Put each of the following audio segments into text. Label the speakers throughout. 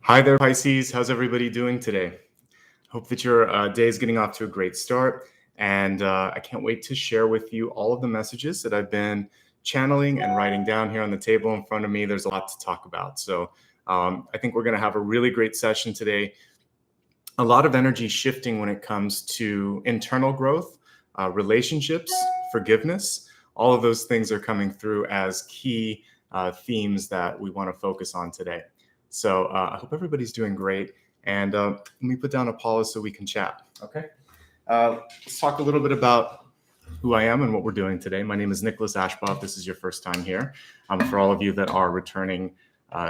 Speaker 1: Hi there, Pisces. How's everybody doing today? Hope that your day is getting off to a great start. And I can't wait to share with you all of the messages that I've been channeling and writing down here on the table in front of me. There's a lot to talk about. So I think we're going to have a really great session today. A lot of energy shifting when it comes to internal growth, relationships, forgiveness. All of those things are coming through as key themes that we want to focus on today. So I hope everybody's doing great. And let me put down a pause so we can chat. Okay. Let's talk a little bit about who I am and what we're doing today. My name is Nicholas Ashbaugh. If this is your first time here. For all of you that are returning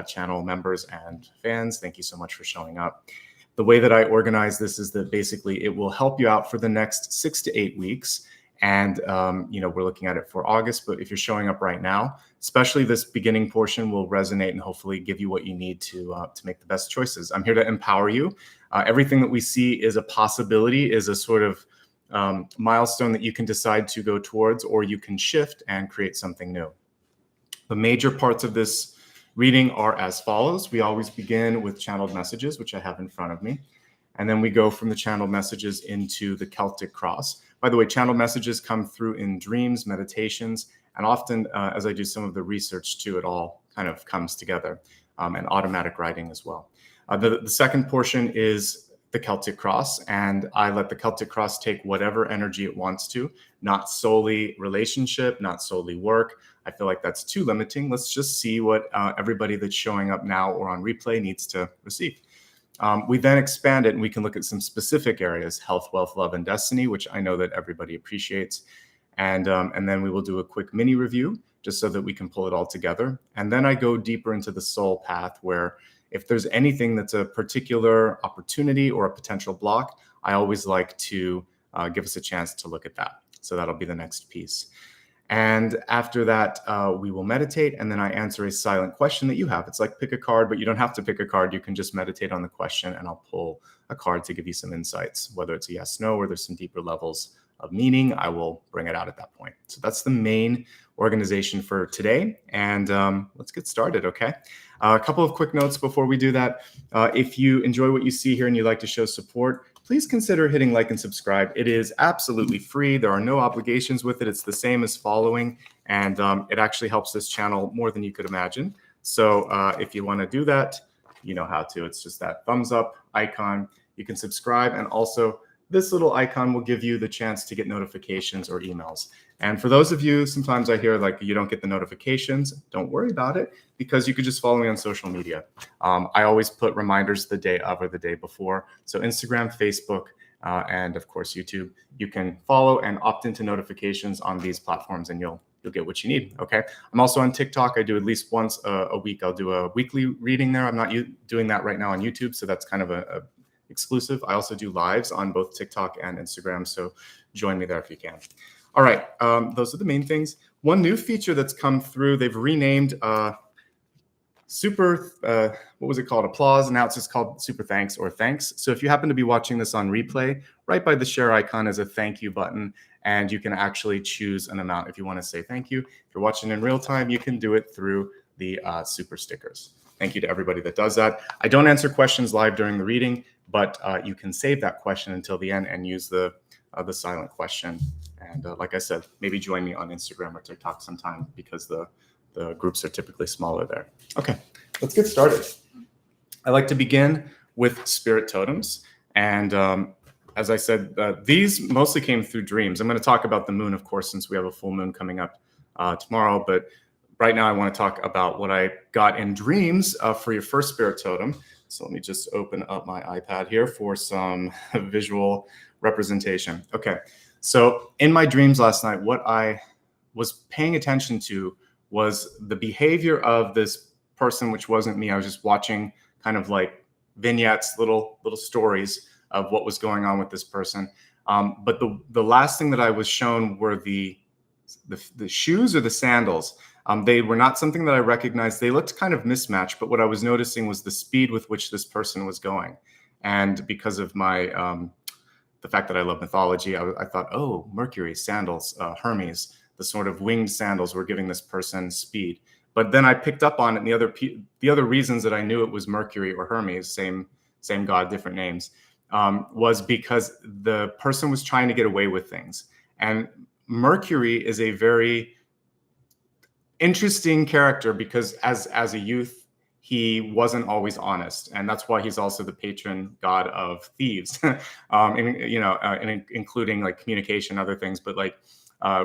Speaker 1: channel members and fans, thank you so much for showing up. The way that I organize this is that basically it will help you out for the next 6 to 8 weeks. And, we're looking at it for August, but if you're showing up right now, especially this beginning portion will resonate and hopefully give you what you need to make the best choices. I'm here to empower you. Everything that we see is a possibility, is a sort of milestone that you can decide to go towards, or you can shift and create something new. The major parts of this reading are as follows. We always begin with channeled messages, which I have in front of me. And then we go from the channeled messages into the Celtic Cross. By the way, channeled messages come through in dreams, meditations, and often as I do some of the research too, it all kind of comes together, and automatic writing as well. The second portion is the Celtic Cross, and I let the Celtic Cross take whatever energy it wants to, not solely relationship, not solely work. I feel like that's too limiting. Let's just see what everybody that's showing up now or on replay needs to receive. We then expand it and we can look at some specific areas: health, wealth, love, and destiny, which I know that everybody appreciates. And then we will do a quick mini review just so that we can pull it all together. And then I go deeper into the soul path, where if there's anything that's a particular opportunity or a potential block, I always like to give us a chance to look at that. So that'll be the next piece. And after that, we will meditate, and then I answer a silent question that you have. It's like pick a card, but you don't have to pick a card. You can just meditate on the question, and I'll pull a card to give you some insights, whether it's a yes, no, or there's some deeper levels of meaning. I will bring it out at that point. So that's the main organization for today. And let's get started, okay? A couple of quick notes before we do that. If you enjoy what you see here and you'd like to show support, please consider hitting like and subscribe. It is absolutely free. There are no obligations with it. It's the same as following, and it actually helps this channel more than you could imagine. So if you want to do that, you know how to. It's just that thumbs up icon. You can subscribe, and also this little icon will give you the chance to get notifications or emails. And for those of you, sometimes I hear like you don't get the notifications. Don't worry about it, because you could just follow me on social media. I always put reminders the day of or the day before. So Instagram, Facebook, and of course YouTube. You can follow and opt into notifications on these platforms, and you'll get what you need. Okay. I'm also on TikTok. I do at least once a week. I'll do a weekly reading there. I'm not doing that right now on YouTube, so that's kind of a exclusive. I also do lives on both TikTok and Instagram, so join me there if you can. All right, those are the main things. One new feature that's come through, they've renamed Super, what was it called? Applause. Now it's just called Super Thanks or Thanks. So if you happen to be watching this on replay, right by the share icon is a thank you button, and you can actually choose an amount if you want to say thank you. If you're watching in real time, you can do it through the super stickers. Thank you to everybody that does that. I don't answer questions live during the reading, but you can save that question until the end and use the silent question. And like I said, maybe join me on Instagram or TikTok sometime, because the groups are typically smaller there. Okay, let's get started. I like to begin with spirit totems. And as I said, these mostly came through dreams. I'm going to talk about the moon, of course, since we have a full moon coming up tomorrow. But right now I want to talk about what I got in dreams for your first spirit totem. So let me just open up my iPad here for some visual representation. Okay, so in my dreams last night, what I was paying attention to was the behavior of this person, which wasn't me. I was just watching kind of like vignettes, little stories of what was going on with this person. But the last thing that I was shown were the shoes or the sandals. They were not something that I recognized. They looked kind of mismatched, but what I was noticing was the speed with which this person was going. And because of my the fact that I love mythology, I thought, oh, Mercury, sandals, Hermes, the sort of winged sandals were giving this person speed. But then I picked up on it, and the other reasons that I knew it was Mercury or Hermes, same god, different names, was because the person was trying to get away with things. And Mercury is a very interesting character because as a youth, he wasn't always honest, and that's why he's also the patron god of thieves, including like communication, other things. But like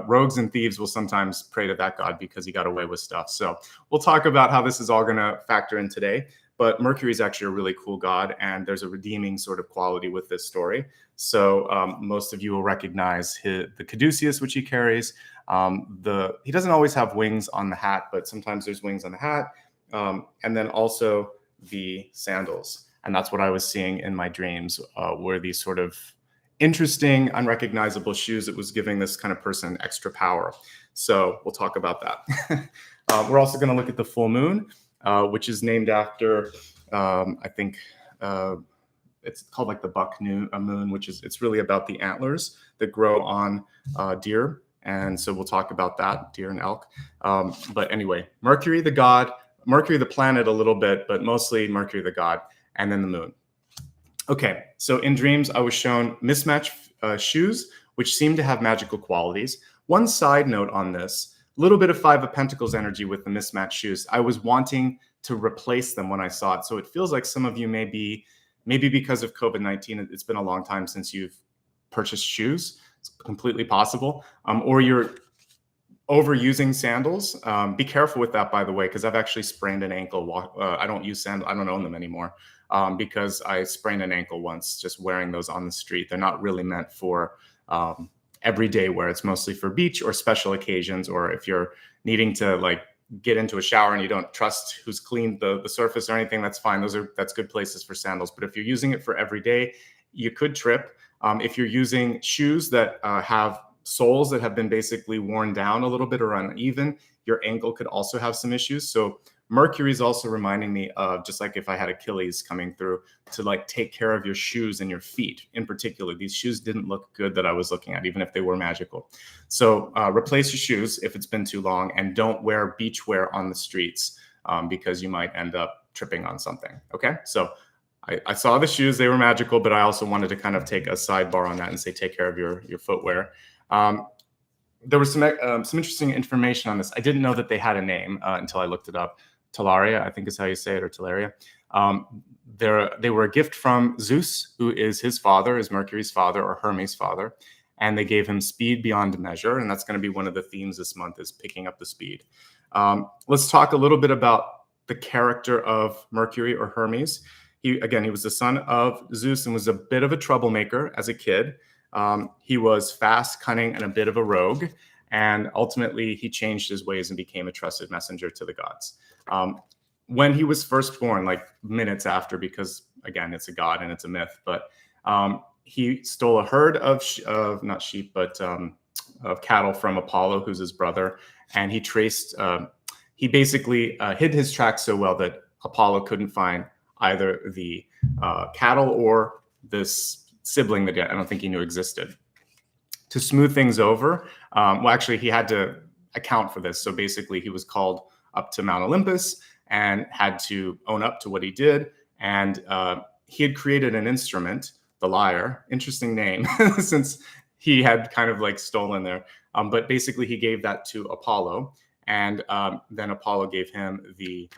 Speaker 1: rogues and thieves will sometimes pray to that god because he got away with stuff. So we'll talk about how this is all going to factor in today. But Mercury is actually a really cool god, and there's a redeeming sort of quality with this story. So most of you will recognize the Caduceus, which he carries. He doesn't always have wings on the hat, but sometimes there's wings on the hat. And then also the sandals. And that's what I was seeing in my dreams, were these sort of interesting, unrecognizable shoes that was giving this kind of person extra power. So we'll talk about that. We're also going to look at the full moon, which is named after, I think it's called like the buck moon, which is, it's really about the antlers that grow on deer. And so we'll talk about that, deer and elk. But anyway, Mercury, the god, Mercury, the planet a little bit, but mostly Mercury, the god, and then the moon. Okay, so in dreams, I was shown mismatched shoes, which seem to have magical qualities. One side note on this, a little bit of Five of Pentacles energy with the mismatched shoes. I was wanting to replace them when I saw it. So it feels like some of you maybe because of COVID-19, it's been a long time since you've purchased shoes. It's completely possible. Or you're overusing sandals. Be careful with that, by the way, because I've actually sprained an ankle. I don't use sandals. I don't own them anymore because I sprained an ankle once just wearing those on the street. They're not really meant for everyday wear. It's mostly for beach or special occasions, or if you're needing to like get into a shower and you don't trust who's cleaned the surface or anything, that's fine. That's good places for sandals. But if you're using it for every day, you could trip. If you're using shoes that have soles that have been basically worn down a little bit or uneven, your ankle could also have some issues. So Mercury is also reminding me of, just like if I had Achilles coming through, to like take care of your shoes and your feet in particular. These shoes didn't look good that I was looking at, even if they were magical. So replace your shoes if it's been too long, and don't wear beach wear on the streets because you might end up tripping on something. Okay, so I saw the shoes, they were magical, but I also wanted to kind of take a sidebar on that and say, take care of your footwear. There was some interesting information on this. I didn't know that they had a name until I looked it up. Talaria, I think is how you say it, or Talaria. They were a gift from Zeus, who is his father, is Mercury's father, or Hermes' father. And they gave him speed beyond measure. And that's going to be one of the themes this month, is picking up the speed. Let's talk a little bit about the character of Mercury, or Hermes. He was the son of Zeus and was a bit of a troublemaker as a kid. He was fast, cunning, and a bit of a rogue. And ultimately, he changed his ways and became a trusted messenger to the gods. When he was first born, like minutes after, because again, it's a god and it's a myth, but he stole a herd of not sheep, but of cattle from Apollo, who's his brother. And he basically hid his tracks so well that Apollo couldn't find either the cattle or this sibling that I don't think he knew existed. To smooth things over, actually, he had to account for this. So basically, he was called up to Mount Olympus and had to own up to what he did. And he had created an instrument, the lyre. Interesting name, since he had kind of like stolen there. But basically, he gave that to Apollo. And then Apollo gave him the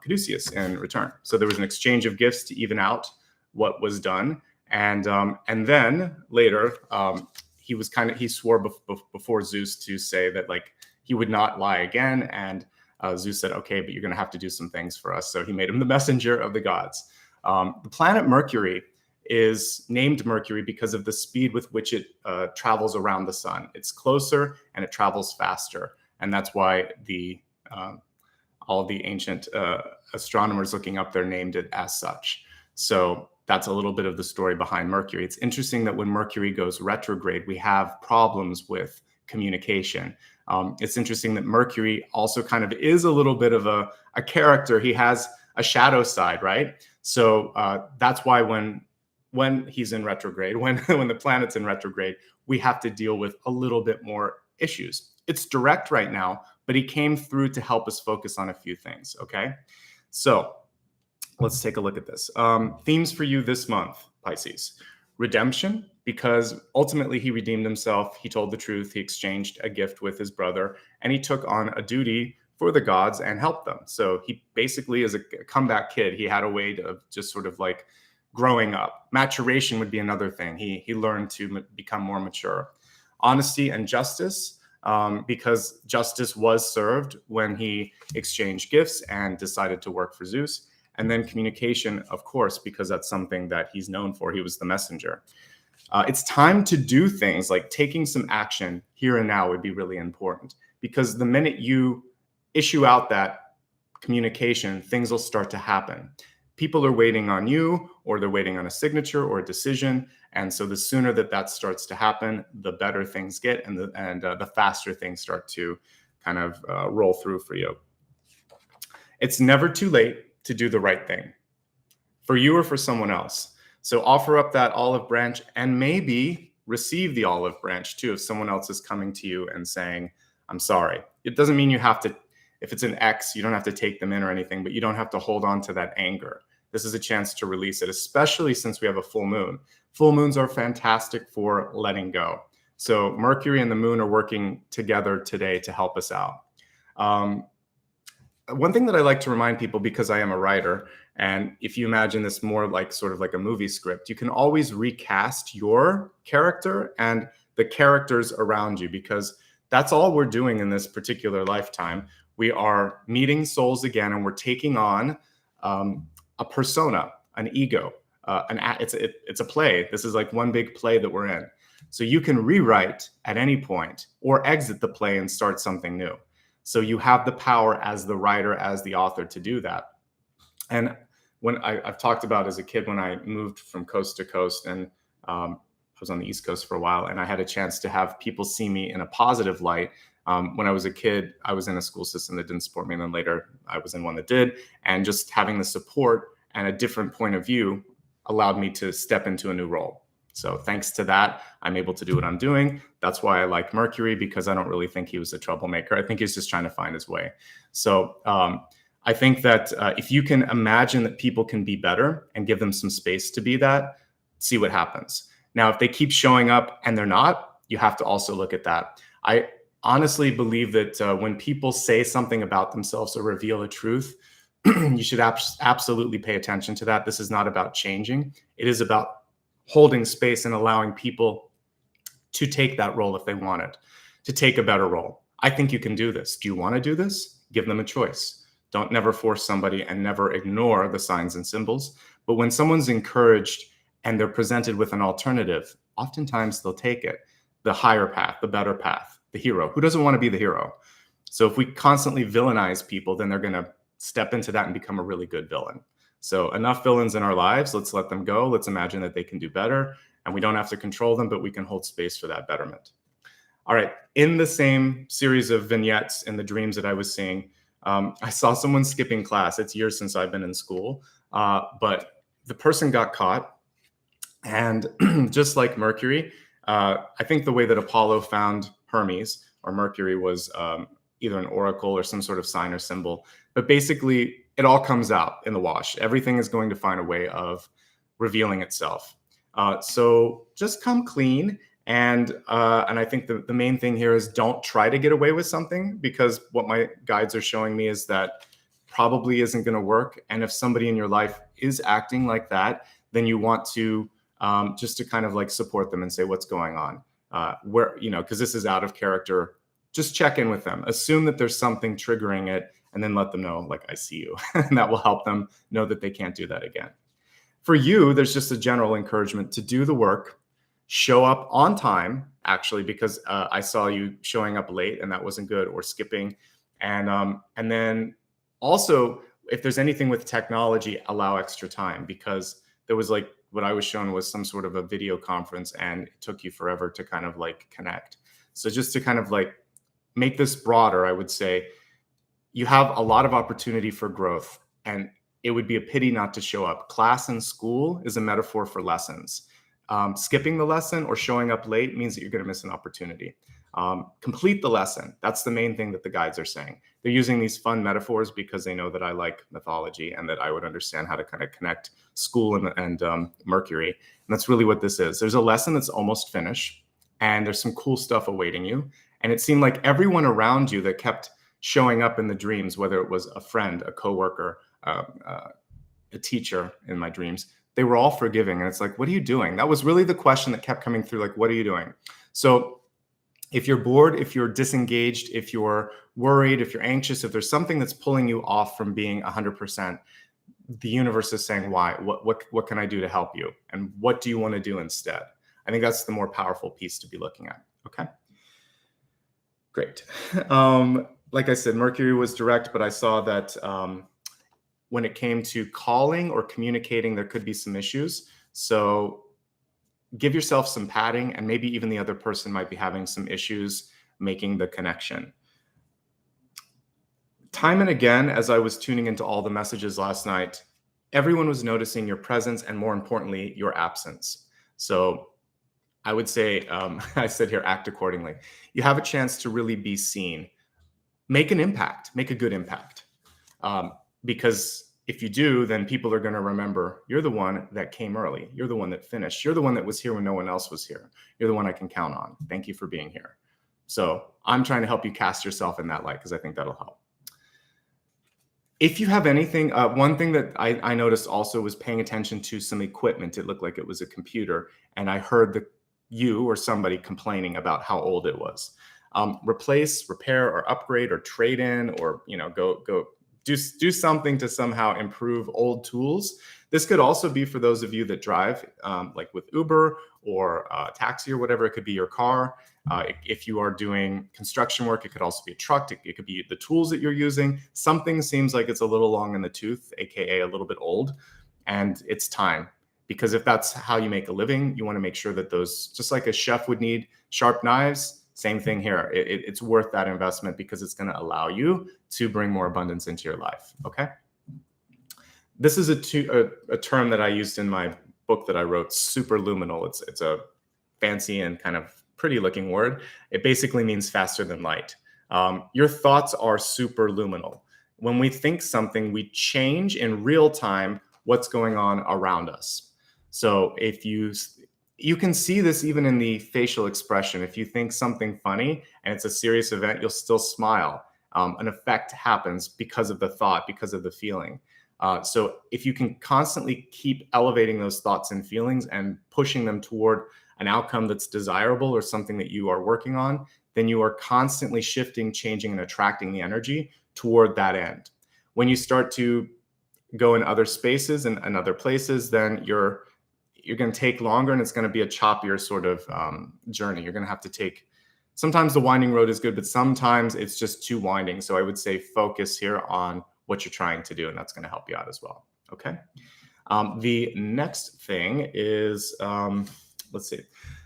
Speaker 1: Caduceus in return. So there was an exchange of gifts to even out what was done. And then later, he swore before Zeus to say that like he would not lie again. And Zeus said, okay, but you're going to have to do some things for us. So he made him the messenger of the gods. The planet Mercury is named Mercury because of the speed with which it travels around the sun. It's closer and it travels faster. And that's why all the ancient astronomers looking up there named it as such. So that's a little bit of the story behind Mercury. It's interesting that when Mercury goes retrograde, we have problems with communication. It's interesting that Mercury also kind of is a little bit of a character. He has a shadow side, right? So that's why when he's in retrograde, when the planet's in retrograde, we have to deal with a little bit more issues. It's direct right now, but he came through to help us focus on a few things, okay? So let's take a look at this. Themes for you this month, Pisces. Redemption, because ultimately he redeemed himself. He told the truth. He exchanged a gift with his brother, and he took on a duty for the gods and helped them. So he basically is a comeback kid. He had a way of just sort of like growing up. Maturation would be another thing. He learned to become more mature. Honesty and justice, because justice was served when he exchanged gifts and decided to work for Zeus. And then communication, of course, because that's something that he's known for. He was the messenger. It's time to do things like taking some action here and now would be really important, because the minute you issue out that communication, things will start to happen. People are waiting on you, or they're waiting on a signature or a decision. And so the sooner that starts to happen, the better things get, and the faster things start to kind of roll through for you. It's never too late to do the right thing for you or for someone else. So offer up that olive branch, and maybe receive the olive branch too if someone else is coming to you and saying, I'm sorry. It doesn't mean you have to, if it's an ex, you don't have to take them in or anything, but you don't have to hold on to that anger. This is a chance to release it, especially since we have a full moon. Full moons are fantastic for letting go. So Mercury and the moon are working together today to help us out. One thing that I like to remind people, because I am a writer, and if you imagine this more like sort of like a movie script, you can always recast your character and the characters around you, because that's all we're doing in this particular lifetime. We are meeting souls again, and we're taking on a persona, an ego. It's a play. This is like one big play that we're in. So you can rewrite at any point or exit the play and start something new. So you have the power as the writer, as the author, to do that. And when I've talked about as a kid, when I moved from coast to coast, and I was on the East Coast for a while, and I had a chance to have people see me in a positive light. When I was a kid, I was in a school system that didn't support me, and then later I was in one that did. And just having the support and a different point of view allowed me to step into a new role. So thanks to that, I'm able to do what I'm doing. That's why I like Mercury, because I don't really think he was a troublemaker. I think he's just trying to find his way. So I think that if you can imagine that people can be better and give them some space to be that, see what happens. Now, if they keep showing up and they're not, you have to also look at that. I honestly believe that when people say something about themselves or reveal a truth, you should absolutely pay attention to that. This is not about changing. It is about holding space and allowing people to take that role if they want it, to take a better role. I think you can do this. Do you want to do this? Give them a choice. Don't never force somebody, and never ignore the signs and symbols. But when someone's encouraged and they're presented with an alternative, oftentimes they'll take it. The higher path, the better path, the hero. Who doesn't want to be the hero? So if we constantly villainize people, then they're going to step into that and become a really good villain. So enough villains in our lives. Let's let them go. Let's imagine that they can do better, and we don't have to control them, but we can hold space for that betterment. All right. In the same series of vignettes in the dreams that I was seeing, I saw someone skipping class. It's years since I've been in school, but the person got caught. And just like Mercury, I think the way that Apollo found Hermes, or Mercury, was either an oracle or some sort of sign or symbol. But basically, it all comes out in the wash. Everything is going to find a way of revealing itself. So just come clean. And I think the main thing here is don't try to get away with something, because what my guides are showing me is that probably isn't going to work. And if somebody in your life is acting like that, then you want to just to kind of like support them and say, what's going on? Because this is out of character. Just check in with them. Assume that there's something triggering it, and then let them know, like, I see you. And that will help them know that they can't do that again. For you, there's just a general encouragement to do the work, show up on time, actually, because I saw you showing up late and that wasn't good, or skipping. And then also, if there's anything with technology, allow extra time, because there was like, what I was shown was some sort of a video conference, and it took you forever to kind of like connect. So just to kind of like make this broader, I would say you have a lot of opportunity for growth, and it would be a pity not to show up. Class and school is a metaphor for lessons. Skipping the lesson or showing up late means that you're going to miss an opportunity. Complete the lesson. That's the main thing that the guides are saying. They're using these fun metaphors because they know that I like mythology and that I would understand how to kind of connect school and Mercury. And that's really what this is. There's a lesson that's almost finished, and there's some cool stuff awaiting you. And it seemed like everyone around you that kept showing up in the dreams, whether it was a friend, a coworker, a teacher in my dreams, they were all forgiving. And it's like, what are you doing? That was really the question that kept coming through. Like, what are you doing? So if you're bored, if you're disengaged, if you're worried, if you're anxious, if there's something that's pulling you off from being 100%, the universe is saying, why? What can I do to help you? And what do you want to do instead? I think that's the more powerful piece to be looking at. Okay. Great. Like I said, Mercury was direct, but I saw that when it came to calling or communicating, there could be some issues. So give yourself some padding, and maybe even the other person might be having some issues making the connection. Time and again, as I was tuning into all the messages last night, everyone was noticing your presence and, more importantly, your absence. So I would say, I said here, act accordingly. You have a chance to really be seen. Make an impact, make a good impact. Because if you do, then people are going to remember you're the one that came early. You're the one that finished. You're the one that was here when no one else was here. You're the one I can count on. Thank you for being here. So I'm trying to help you cast yourself in that light because I think that'll help. If you have anything, one thing that I noticed also was paying attention to some equipment. It looked like it was a computer, and I heard you or somebody complaining about how old it was. Replace, repair, or upgrade, or trade in, or go do something to somehow improve old tools. This could also be for those of you that drive, like with Uber or taxi or whatever. It could be your car. If you are doing construction work, it could also be a truck. It could be the tools that you're using. Something seems like it's a little long in the tooth, aka a little bit old, and it's time. Because if that's how you make a living, you want to make sure that those, just like a chef would need sharp knives, same thing here. It's worth that investment because it's going to allow you to bring more abundance into your life. Okay. This is a term that I used in my book that I wrote, superluminal. It's a fancy and kind of pretty looking word. It basically means faster than light. Your thoughts are superluminal. When we think something, we change in real time what's going on around us. So if you can see this even in the facial expression. If you think something funny and it's a serious event, you'll still smile. An effect happens because of the thought, because of the feeling. So if you can constantly keep elevating those thoughts and feelings and pushing them toward an outcome that's desirable or something that you are working on, then you are constantly shifting, changing, and attracting the energy toward that end. When you start to go in other spaces and other places, then you're going to take longer, and it's going to be a choppier sort of journey. You're going to have to take, sometimes the winding road is good, but sometimes it's just too winding. So I would say focus here on what you're trying to do, and that's going to help you out as well. Okay. The next thing is, let's see.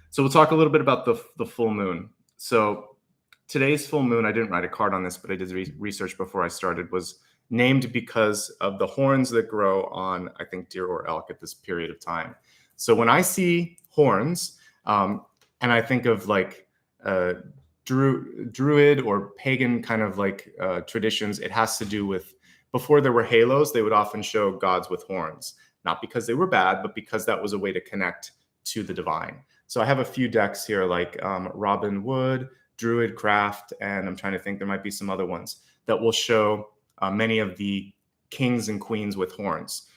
Speaker 1: So we'll talk a little bit about the full moon. So today's full moon, I didn't write a card on this, but I did research before I started, was named because of the horns that grow on, I think, deer or elk at this period of time. So when I see horns, and I think of like druid or pagan kind of like traditions, it has to do with, before there were halos, they would often show gods with horns, not because they were bad, but because that was a way to connect to the divine. So I have a few decks here, like Robin Wood, Druid Craft, and I'm trying to think, there might be some other ones that will show many of the kings and queens with horns.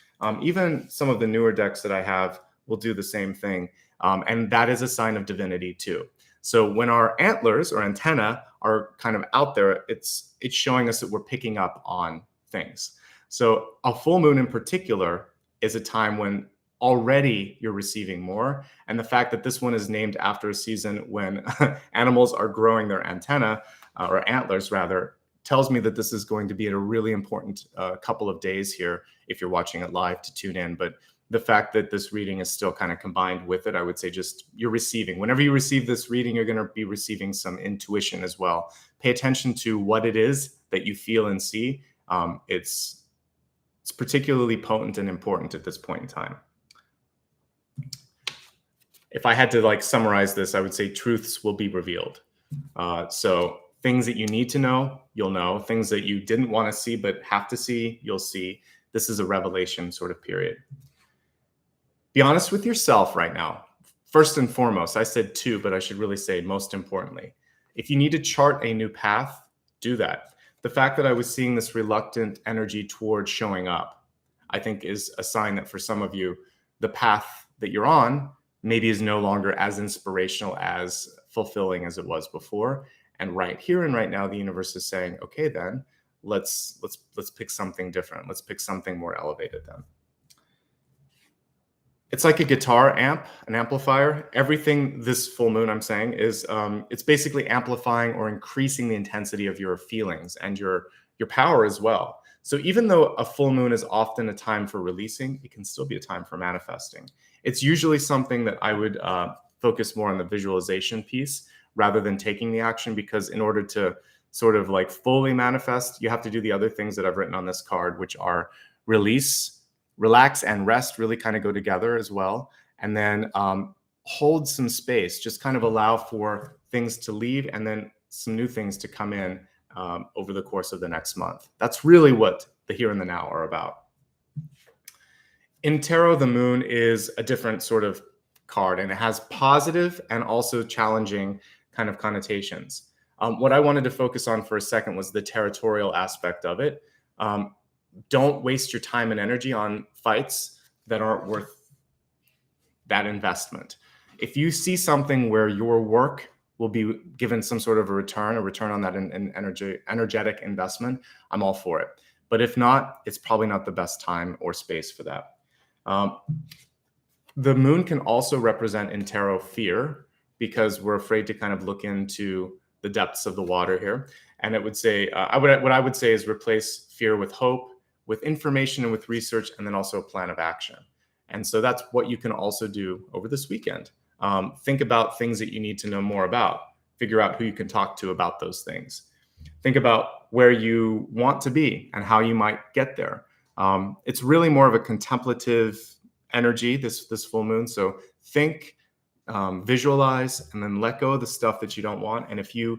Speaker 1: Even some of the newer decks that I have will do the same thing. And that is a sign of divinity too. So when our antlers or antenna are kind of out there, it's showing us that we're picking up on things. So a full moon in particular is a time when already you're receiving more. And the fact that this one is named after a season when animals are growing their antenna, or antlers rather, tells me that this is going to be a really important couple of days here if you're watching it live to tune in. But the fact that this reading is still kind of combined with it, I would say just you're receiving. Whenever you receive this reading, you're going to be receiving some intuition as well. Pay attention to what it is that you feel and see. It's particularly potent and important at this point in time. If I had to like summarize this, I would say truths will be revealed. So things that you need to know, you'll know. Things that you didn't want to see but have to see, you'll see. This is a revelation sort of period. Be honest with yourself right now. First and foremost, I said two, but I should really say most importantly. If you need to chart a new path, do that. The fact that I was seeing this reluctant energy towards showing up, I think is a sign that for some of you, the path that you're on maybe is no longer as inspirational, as fulfilling as it was before. And right here and right now, the universe is saying, okay, then let's pick something different. Let's pick something more elevated then. It's like a guitar amp, an amplifier. Everything this full moon, I'm saying, is it's basically amplifying or increasing the intensity of your feelings and your power as well. So even though a full moon is often a time for releasing, it can still be a time for manifesting. It's usually something that I would focus more on the visualization piece rather than taking the action, because in order to sort of like fully manifest, you have to do the other things that I've written on this card, which are release, relax, and rest really kind of go together as well. And then hold some space, just kind of allow for things to leave and then some new things to come in over the course of the next month. That's really what the here and the now are about. In tarot, the moon is a different sort of card, and it has positive and also challenging kind of connotations. What I wanted to focus on for a second was the territorial aspect of it. Don't waste your time and energy on fights that aren't worth that investment. If you see something where your work will be given some sort of a return on that energetic investment, I'm all for it. But if not, it's probably not the best time or space for that. The moon can also represent in tarot fear, because we're afraid to kind of look into the depths of the water here. And it would say, what I would say is replace fear with hope, with information and with research, and then also a plan of action. And so that's what you can also do over this weekend. Think about things that you need to know more about. Figure out who you can talk to about those things. Think about where you want to be and how you might get there. It's really more of a contemplative energy, this full moon. So think, visualize, and then let go of the stuff that you don't want. And if you're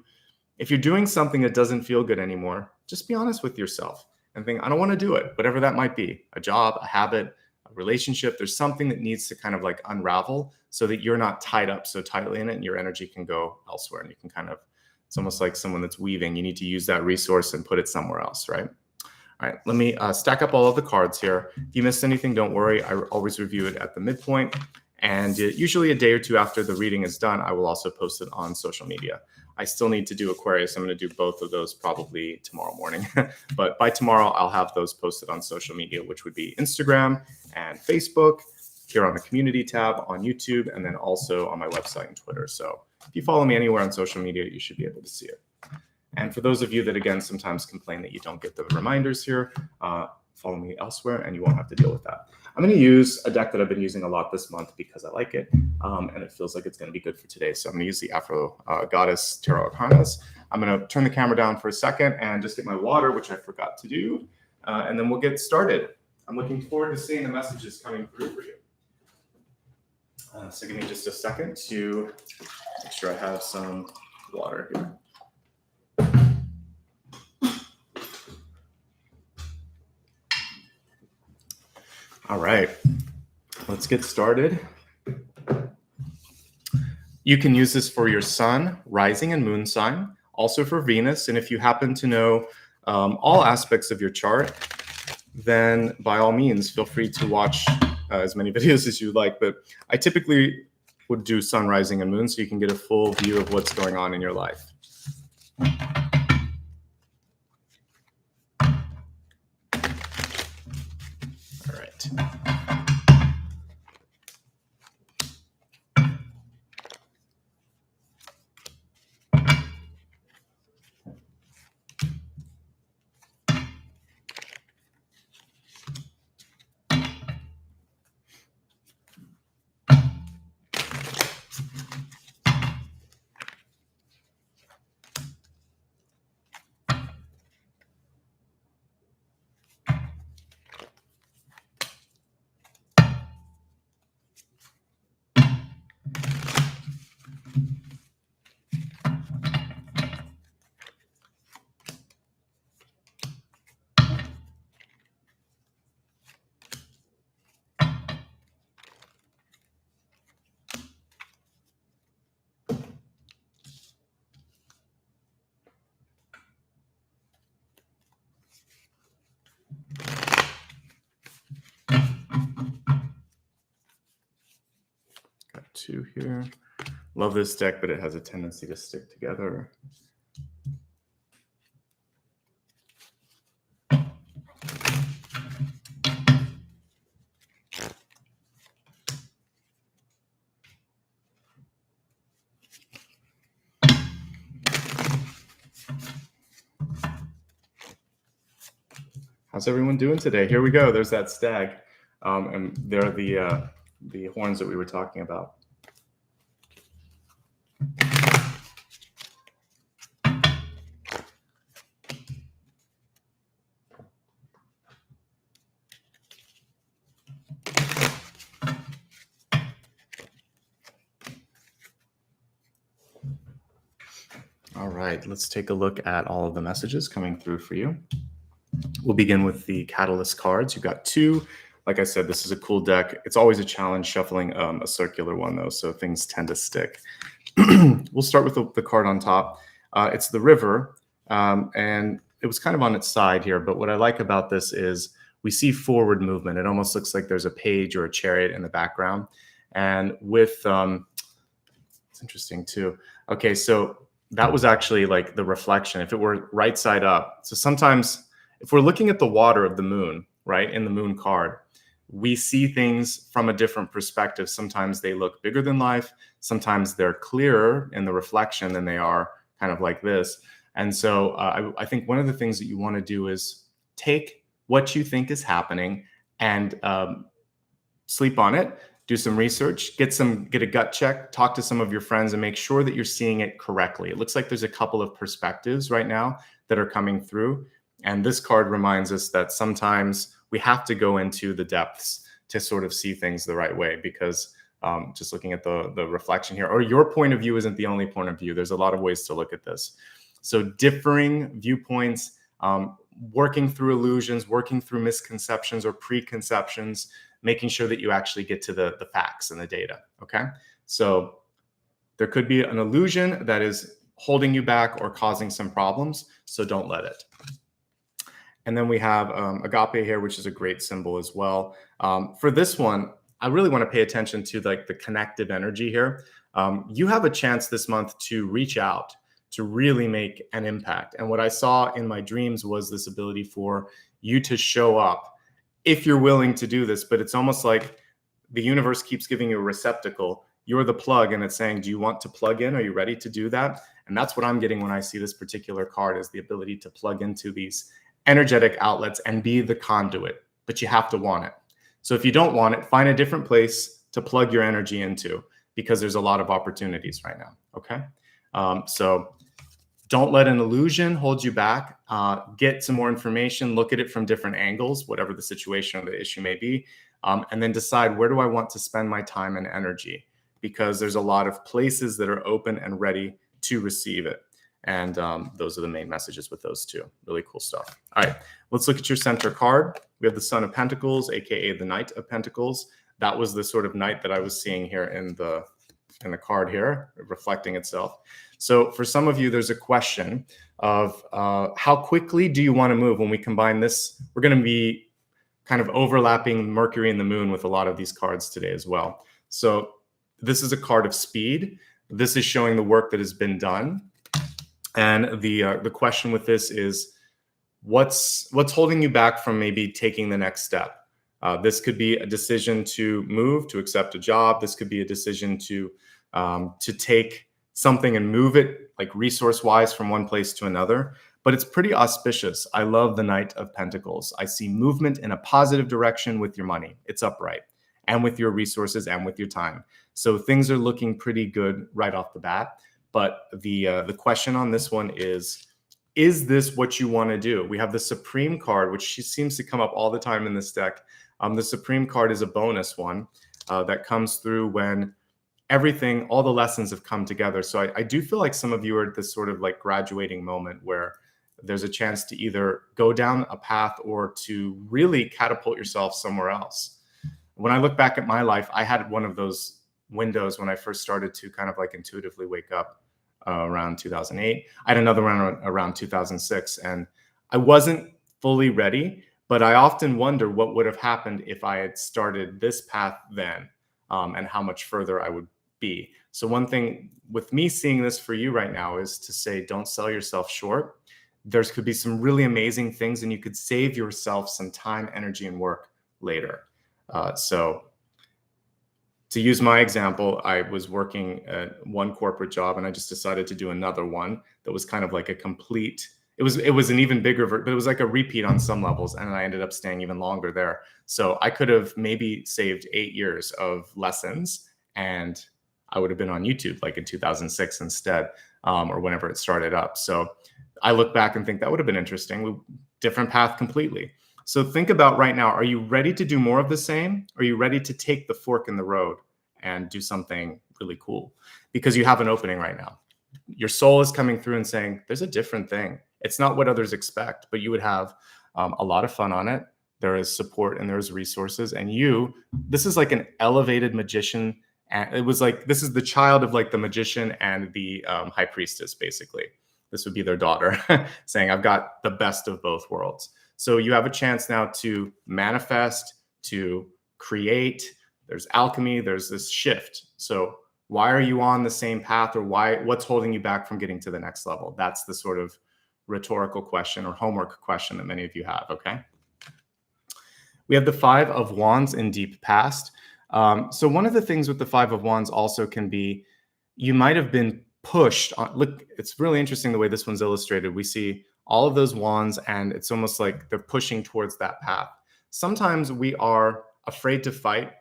Speaker 1: doing something that doesn't feel good anymore, just be honest with yourself and think, I don't want to do it, whatever that might be, a job, a habit, a relationship. There's something that needs to kind of like unravel so that you're not tied up so tightly in it and your energy can go elsewhere. And you can kind of, it's almost like someone that's weaving. You need to use that resource and put it somewhere else, right? All right, let me stack up all of the cards here. If you missed anything, don't worry. I always review it at the midpoint. And usually a day or two after the reading is done, I will also post it on social media. I still need to do Aquarius. I'm going to do both of those probably tomorrow morning. But by tomorrow, I'll have those posted on social media, which would be Instagram and Facebook, here on the community tab on YouTube, and then also on my website and Twitter. So if you follow me anywhere on social media, you should be able to see it. And for those of you that, again, sometimes complain that you don't get the reminders here, follow me elsewhere and you won't have to deal with that. I'm going to use a deck that I've been using a lot this month because I like it, and it feels like it's going to be good for today. So I'm going to use the Afro Goddess Tarot Arcanas. I'm going to turn the camera down for a second and just get my water, which I forgot to do, and then we'll get started. I'm looking forward to seeing the messages coming through for you. So give me just a second to make sure I have some water here. All right, let's get started. You can use this for your sun, rising, and moon sign, also for Venus. And if you happen to know all aspects of your chart, then by all means, feel free to watch as many videos as you like. But I typically would do sun, rising, and moon so you can get a full view of what's going on in your life. All right. 2 here. Love this deck, but it has a tendency to stick together. How's everyone doing today? Here we go. There's that stag. And there are the horns that we were talking about. All right, let's take a look at all of the messages coming through for you. We'll begin with the Catalyst cards. You've got 2. Like I said, this is a cool deck. It's always a challenge shuffling a circular one, though, so things tend to stick. We'll start with the card on top. It's the river, and it was kind of on its side here, but what I like about this is we see forward movement. It almost looks like there's a page or a chariot in the background. And with, it's interesting too. Okay, so that was actually like the reflection. If it were right side up, so sometimes if we're looking at the water of the moon, right, in the moon card, we see things from a different perspective. Sometimes they look bigger than life. Sometimes they're clearer in the reflection than they are kind of like this. And so I think one of the things that you want to do is take what you think is happening and sleep on it, do some research, get a gut check, talk to some of your friends and make sure that you're seeing it correctly. It looks like there's a couple of perspectives right now that are coming through. And this card reminds us that sometimes we have to go into the depths to sort of see things the right way, because just looking at the reflection here, or your point of view isn't the only point of view. There's a lot of ways to look at this. So differing viewpoints, working through illusions, working through misconceptions or preconceptions, making sure that you actually get to the facts and the data, okay? So there could be an illusion that is holding you back or causing some problems, so don't let it. And then we have agape here, which is a great symbol as well. For this one, I really want to pay attention to like the connective energy here. You have a chance this month to reach out, to really make an impact. And what I saw in my dreams was this ability for you to show up if you're willing to do this, but it's almost like the universe keeps giving you a receptacle. You're the plug, and it's saying, do you want to plug in? Are you ready to do that? And that's what I'm getting when I see this particular card, is the ability to plug into these energetic outlets and be the conduit, but you have to want it. So if you don't want it, find a different place to plug your energy into, because there's a lot of opportunities right now, okay? So don't let an illusion hold you back. Get some more information, look at it from different angles, whatever the situation or the issue may be, and then decide, where do I want to spend my time and energy? Because there's a lot of places that are open and ready to receive it. And those are the main messages with those 2. Really cool stuff. All right, let's look at your center card. We have the Son of Pentacles, aka the Knight of Pentacles. That was the sort of knight that I was seeing here in the card here, reflecting itself. So for some of you, there's a question of how quickly do you want to move? When we combine this, we're going to be kind of overlapping Mercury and the Moon with a lot of these cards today as well. So this is a card of speed. This is showing the work that has been done. And the question with this is, what's holding you back from maybe taking the next step? This could be a decision to move, to accept a job. This could be a decision to take something and move it, like resource-wise, from one place to another. But it's pretty auspicious. I love the Knight of Pentacles. I see movement in a positive direction with your money. It's upright, and with your resources and with your time. So things are looking pretty good right off the bat. But the question on this one is this what you want to do? We have the Supreme card, which seems to come up all the time in this deck. The Supreme card is a bonus one that comes through when everything, all the lessons have come together. So I do feel like some of you are at this sort of like graduating moment where there's a chance to either go down a path or to really catapult yourself somewhere else. When I look back at my life, I had one of those windows when I first started to kind of like intuitively wake up around 2008. I had another one around 2006, and I wasn't fully ready, but I often wonder what would have happened if I had started this path then, and how much further I would be. So one thing with me seeing this for you right now is to say, don't sell yourself short. There's could be some really amazing things, and you could save yourself some time, energy, and work later. So to use my example, I was working at one corporate job and I just decided to do another one that was kind of like a complete, it was an even bigger, but it was like a repeat on some levels. And I ended up staying even longer there. So I could have maybe saved 8 years of lessons, and I would have been on YouTube like in 2006 instead, or whenever it started up. So I look back and think that would have been interesting. Different path completely. So think about right now, are you ready to do more of the same? Or are you ready to take the fork in the road and do something really cool? Because you have an opening right now. Your soul is coming through and saying, there's a different thing. It's not what others expect, but you would have a lot of fun on it. There is support and there's resources. And this is like an elevated magician. And it was like, this is the child of like the magician and the high priestess, basically. This would be their daughter saying, I've got the best of both worlds. So you have a chance now to manifest, to create. There's alchemy, there's this shift. So why are you on the same path, or what's holding you back from getting to the next level? That's the sort of rhetorical question or homework question that many of you have, okay? We have the Five of Wands in deep past. So one of the things with the Five of Wands also can be, you might have been pushed on. Look, it's really interesting the way this one's illustrated. We see all of those wands, and it's almost like they're pushing towards that path. Sometimes we are afraid to fight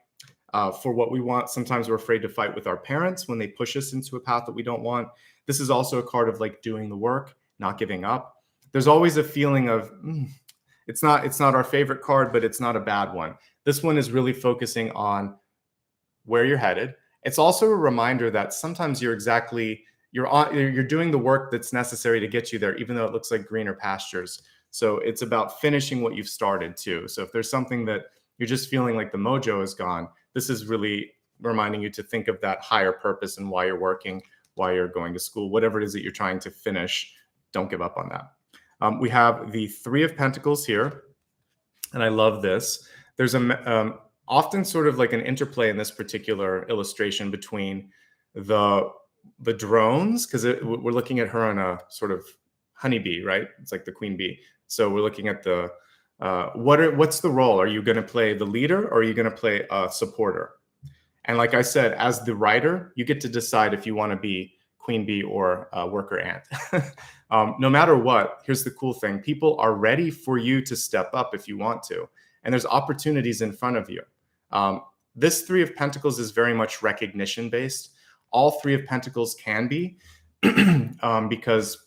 Speaker 1: for what we want. Sometimes we're afraid to fight with our parents when they push us into a path that we don't want. This is also a card of like doing the work, not giving up. There's always a feeling of, it's not our favorite card, but it's not a bad one. This one is really focusing on where you're headed. It's also a reminder that sometimes you're doing the work that's necessary to get you there, even though it looks like greener pastures. So it's about finishing what you've started too. So if there's something that you're just feeling like the mojo is gone, this is really reminding you to think of that higher purpose and why you're working, why you're going to school, whatever it is that you're trying to finish. Don't give up on that. We have the Three of Pentacles here, and I love this. There's often sort of like an interplay in this particular illustration between the drones, because we're looking at her on a sort of honeybee, right? It's like the queen bee. So we're looking at the what's the role? Are you going to play the leader, or are you going to play a supporter? And like I said, as the writer, you get to decide if you want to be queen bee or worker ant. No matter what, here's the cool thing: people are ready for you to step up if you want to, and there's opportunities in front of you. This Three of Pentacles is very much recognition based. All Three of Pentacles can be, because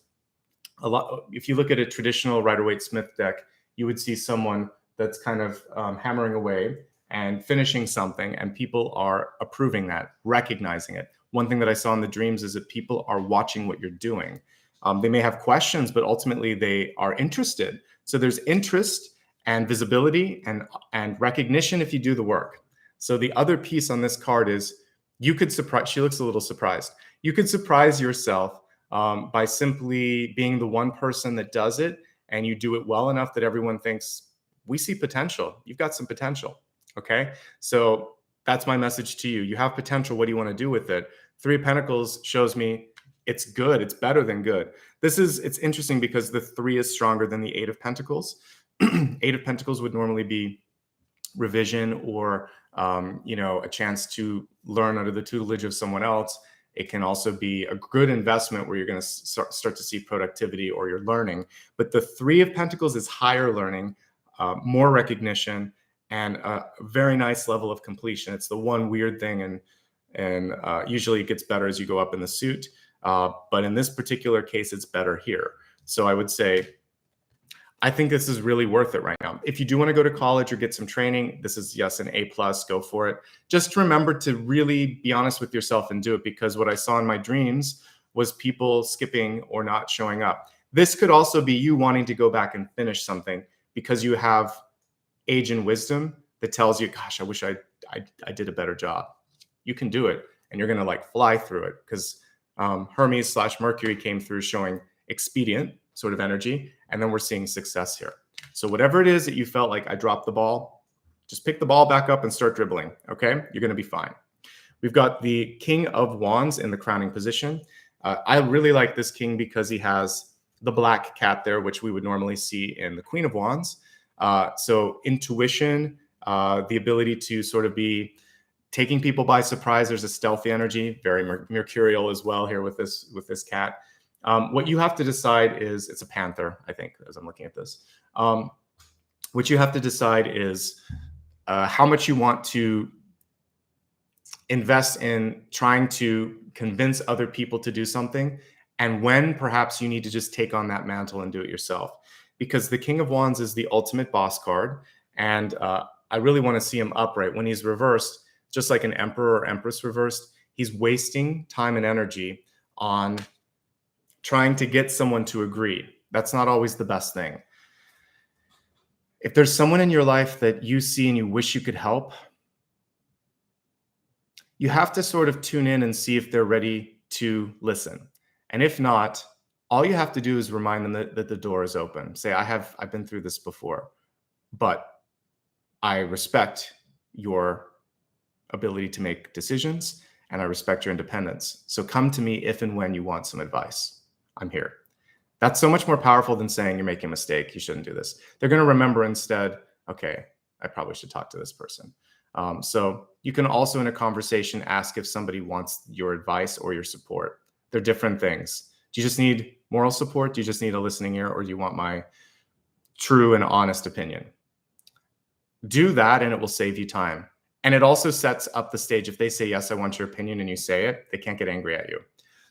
Speaker 1: if you look at a traditional Rider-Waite-Smith deck, you would see someone that's kind of hammering away and finishing something, and people are approving that, recognizing it. One thing that I saw in the dreams is that people are watching what you're doing. They may have questions, but ultimately they are interested. So there's interest and visibility and recognition if you do the work. So the other piece on this card is, you could surprise, she looks a little surprised. You could surprise yourself by simply being the one person that does it, and you do it well enough that everyone thinks, we see potential. You've got some potential, okay? So that's my message to you. You have potential. What do you want to do with it? Three of Pentacles shows me it's good. It's better than good. It's interesting because the three is stronger than the Eight of Pentacles. Eight of Pentacles would normally be revision or a chance to learn under the tutelage of someone else. It can also be a good investment where you're going to start to see productivity or you're learning. But the Three of Pentacles is higher learning, more recognition, and a very nice level of completion. It's the one weird thing, and usually it gets better as you go up in the suit. But in this particular case, it's better here. So I would say, I think this is really worth it right now. If you do want to go to college or get some training, this is, yes, an A+, go for it. Just remember to really be honest with yourself and do it, because what I saw in my dreams was people skipping or not showing up. This could also be you wanting to go back and finish something because you have age and wisdom that tells you, gosh, I wish I did a better job. You can do it, and you're going to like fly through it, because Hermes / Mercury came through showing expedient sort of energy, and then we're seeing success here. So whatever it is that you felt like I dropped the ball, just pick the ball back up and start dribbling, okay? You're going to be fine. We've got the King of Wands in the crowning position. I really like this king because he has the black cat there, which we would normally see in the Queen of Wands. So intuition, the ability to sort of be taking people by surprise. There's a stealthy energy, very mercurial as well here with this cat. What you have to decide is, it's a panther, I think, as I'm looking at this. What you have to decide is how much you want to invest in trying to convince other people to do something, and when perhaps you need to just take on that mantle and do it yourself. Because the King of Wands is the ultimate boss card, and I really want to see him upright. When he's reversed, just like an emperor or empress reversed, he's wasting time and energy on trying to get someone to agree. That's not always the best thing. If there's someone in your life that you see and you wish you could help, you have to sort of tune in and see if they're ready to listen. And if not, all you have to do is remind them that the door is open. Say, I've been through this before, but I respect your ability to make decisions and I respect your independence. So come to me if and when you want some advice. I'm here. That's so much more powerful than saying you're making a mistake, you shouldn't do this. They're going to remember instead, okay, I probably should talk to this person. So you can also in a conversation ask if somebody wants your advice or your support. They're different things. Do you just need moral support? Do you just need a listening ear? Or do you want my true and honest opinion? Do that and it will save you time. And it also sets up the stage. If they say, yes, I want your opinion, and you say it, they can't get angry at you.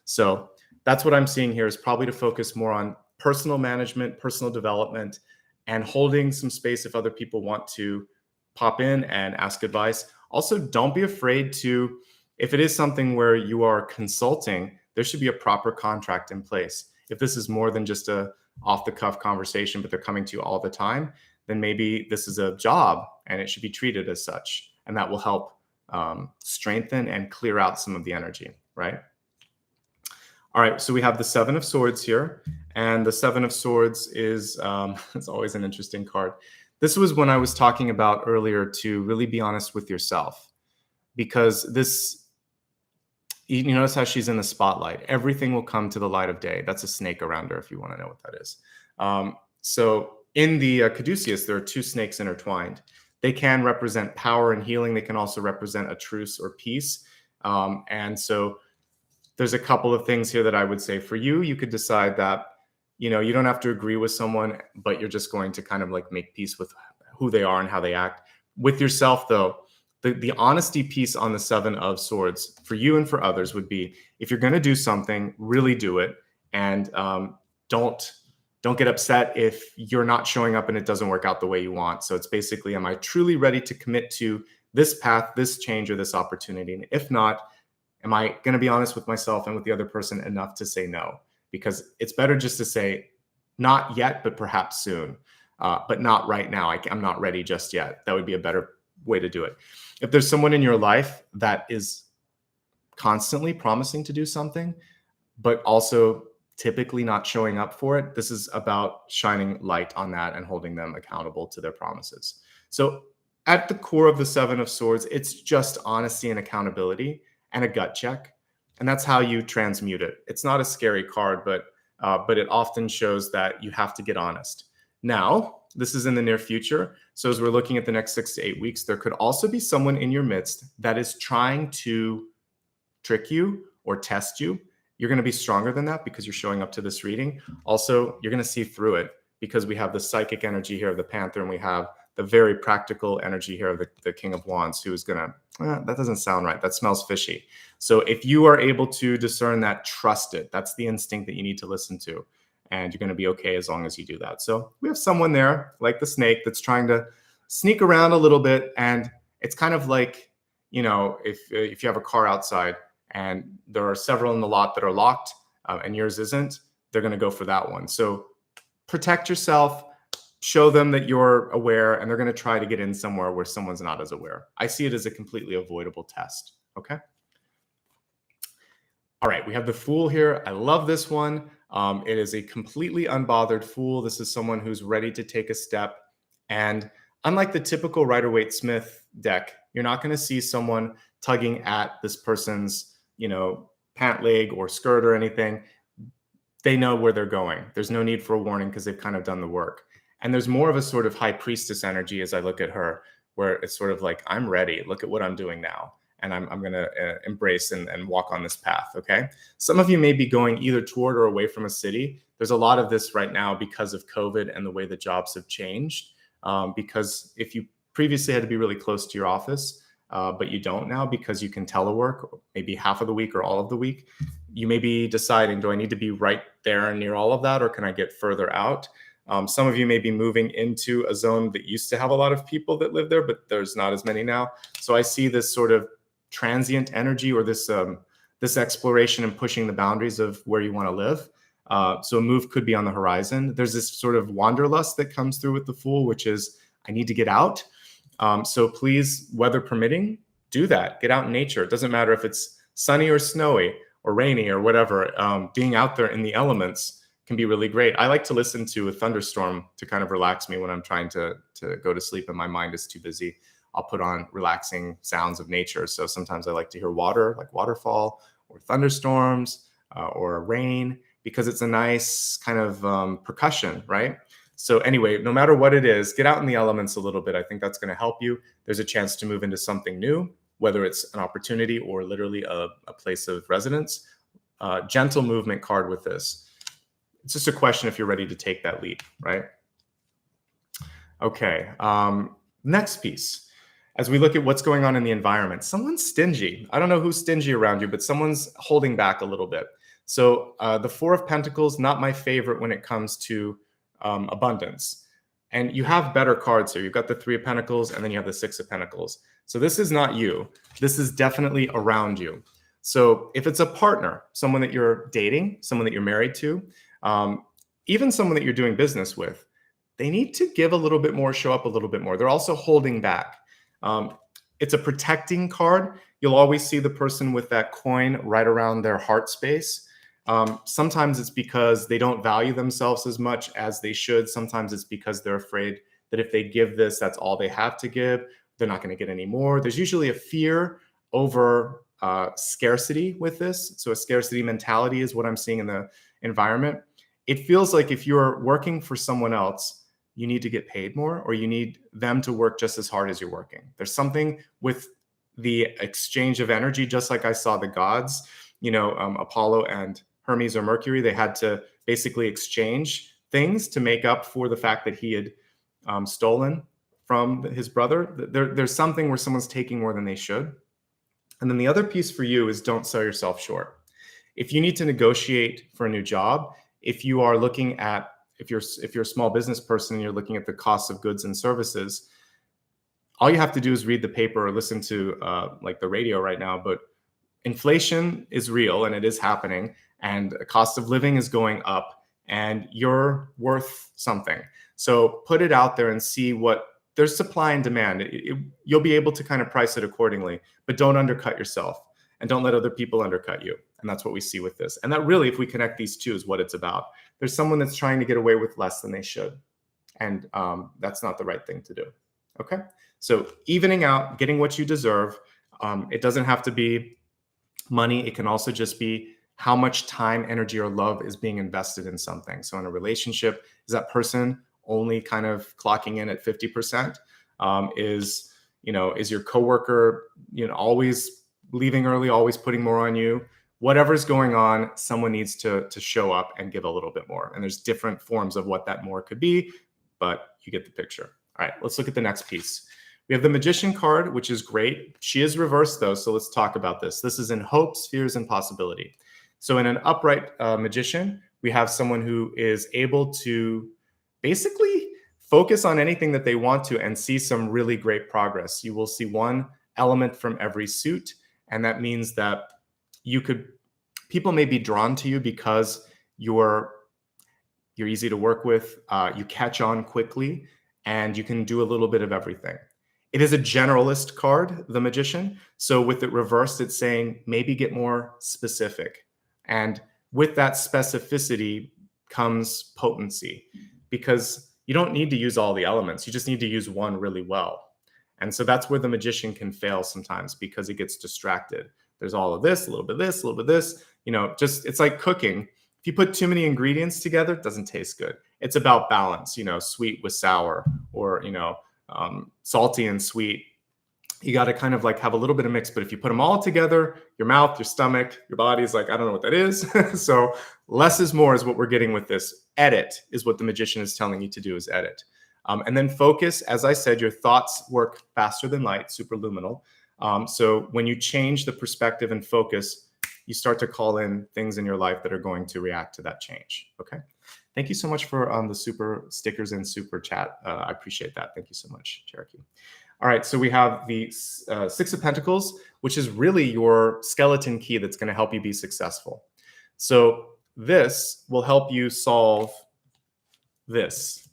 Speaker 1: So that's what I'm seeing here, is probably to focus more on personal management, personal development, and holding some space if other people want to pop in and ask advice. Also, don't be afraid to, if it is something where you are consulting, there should be a proper contract in place. If this is more than just a off-the-cuff conversation, but they're coming to you all the time, then maybe this is a job and it should be treated as such. And that will help strengthen and clear out some of the energy, right? All right, so we have the Seven of Swords here. And the Seven of Swords is, it's always an interesting card. This was when I was talking about earlier to really be honest with yourself. Because this, you notice how she's in the spotlight. Everything will come to the light of day. That's a snake around her, if you want to know what that is. So in the Caduceus, there are two snakes intertwined. They can represent power and healing. They can also represent a truce or peace. And so there's a couple of things here that I would say for you. You could decide that, you don't have to agree with someone, but you're just going to kind of like make peace with who they are and how they act. With yourself, though, the honesty piece on the Seven of Swords for you and for others would be, if you're going to do something, really do it. And don't get upset if you're not showing up and it doesn't work out the way you want. So it's basically, am I truly ready to commit to this path, this change, or this opportunity? And if not, am I going to be honest with myself and with the other person enough to say no? Because it's better just to say, not yet, but perhaps soon, but not right now. I'm not ready just yet. That would be a better way to do it. If there's someone in your life that is constantly promising to do something, but also typically not showing up for it, this is about shining light on that and holding them accountable to their promises. So at the core of the Seven of Swords, it's just honesty and accountability and a gut check. And that's how you transmute it. It's not a scary card, but it often shows that you have to get honest. Now, this is in the near future. So as we're looking at the next 6 to 8 weeks, there could also be someone in your midst that is trying to trick you or test you. You're going to be stronger than that because you're showing up to this reading. Also, you're going to see through it because we have the psychic energy here of the Panther, and we have the very practical energy here of the King of Wands, who is going to, that doesn't sound right. That smells fishy. So if you are able to discern that, trust it. That's the instinct that you need to listen to. And you're going to be okay as long as you do that. So we have someone there, like the snake, that's trying to sneak around a little bit. And it's kind of like, if you have a car outside, and there are several in the lot that are locked and yours isn't, they're going to go for that one. So protect yourself, show them that you're aware, and they're going to try to get in somewhere where someone's not as aware. I see it as a completely avoidable test. Okay. All right. We have the Fool here. I love this one. It is a completely unbothered Fool. This is someone who's ready to take a step. And unlike the typical Rider-Waite-Smith deck, you're not going to see someone tugging at this person's, pant leg or skirt or anything. They know where they're going. There's no need for a warning because they've kind of done the work. And there's more of a sort of high priestess energy as I look at her, where it's sort of like, I'm ready. Look at what I'm doing now. And I'm going to embrace and walk on this path. Okay. Some of you may be going either toward or away from a city. There's a lot of this right now because of COVID and the way the jobs have changed. Because if you previously had to be really close to your office, but you don't now because you can telework maybe half of the week or all of the week, you may be deciding, do I need to be right there near all of that, or can I get further out? Some of you may be moving into a zone that used to have a lot of people that live there, but there's not as many now. So I see this sort of transient energy, or this exploration and pushing the boundaries of where you want to live. So a move could be on the horizon. There's this sort of wanderlust that comes through with the Fool, which is, I need to get out. So please, weather permitting, do that. Get out in nature. It doesn't matter if it's sunny or snowy or rainy or whatever. Being out there in the elements can be really great. I like to listen to a thunderstorm to kind of relax me when I'm trying to go to sleep and my mind is too busy. I'll put on relaxing sounds of nature. So sometimes I like to hear water, like waterfall or thunderstorms or rain, because it's a nice kind of percussion, right? So anyway, no matter what it is, get out in the elements a little bit. I think that's going to help you. There's a chance to move into something new, whether it's an opportunity or literally a place of residence. Gentle movement card with this. It's just a question if you're ready to take that leap, right? Okay, next piece. As we look at what's going on in the environment, someone's stingy. I don't know who's stingy around you, but someone's holding back a little bit. So the Four of Pentacles, not my favorite when it comes to abundance. And you have better cards here. You've got the Three of Pentacles, and then you have the Six of Pentacles. So this is not you. This is definitely around you. So if it's a partner, someone that you're dating, someone that you're married to, even someone that you're doing business with, they need to give a little bit more, show up a little bit more. They're also holding back. It's a protecting card. You'll always see the person with that coin right around their heart space. Sometimes it's because they don't value themselves as much as they should. Sometimes it's because they're afraid that if they give this, that's all they have to give. They're not going to get any more. There's usually a fear over scarcity with this. So a scarcity mentality is what I'm seeing in the environment. It feels like if you're working for someone else, you need to get paid more, or you need them to work just as hard as you're working. There's something with the exchange of energy, just like I saw the gods, Apollo and Hermes or Mercury, they had to basically exchange things to make up for the fact that he had stolen from his brother. There's something where someone's taking more than they should. And then the other piece for you is, don't sell yourself short. If you need to negotiate for a new job, if you are looking at, if you're a small business person and you're looking at the cost of goods and services, all you have to do is read the paper or listen to like the radio right now. But inflation is real and it is happening, and the cost of living is going up, and you're worth something. So put it out there and see what there's supply and demand. You'll be able to kind of price it accordingly, but don't undercut yourself and don't let other people undercut you. And that's what we see with this. And that really, if we connect these two, is what it's about. There's someone that's trying to get away with less than they should. And that's not the right thing to do. Okay. So evening out, getting what you deserve. It doesn't have to be money. It can also just be how much time, energy, or love is being invested in something. So in a relationship, is that person only kind of clocking in at 50%? Is your coworker, always leaving early, always putting more on you? Whatever's going on, someone needs to show up and give a little bit more. And there's different forms of what that more could be, but you get the picture. All right, let's look at the next piece. We have the Magician card, which is great. She is reversed though, so let's talk about this. This is in hopes, fears, and possibility. So in an upright magician, we have someone who is able to basically focus on anything that they want to and see some really great progress. You will see one element from every suit, and that means that people may be drawn to you because you're easy to work with, you catch on quickly, and you can do a little bit of everything. It is a generalist card, the Magician. So with it reversed, it's saying maybe get more specific. And with that specificity comes potency, because you don't need to use all the elements. You just need to use one really well. And so that's where the magician can fail sometimes, because it gets distracted. There's all of this, a little bit of this, a little bit of this, just, it's like cooking. If you put too many ingredients together, it doesn't taste good. It's about balance, sweet with sour, or, salty and sweet. You got to kind of like have a little bit of mix, but if you put them all together, your mouth, your stomach, your body is like, I don't know what that is. So less is more is what we're getting with this. Edit is what the magician is telling you to do, is edit. And then focus. As I said, your thoughts work faster than light, superluminal. So when you change the perspective and focus, you start to call in things in your life that are going to react to that change. Okay. Thank you so much for the super stickers and super chat. I appreciate that. Thank you so much, Cherokee. All right, so we have the Six of Pentacles, which is really your skeleton key that's going to help you be successful. So this will help you solve this.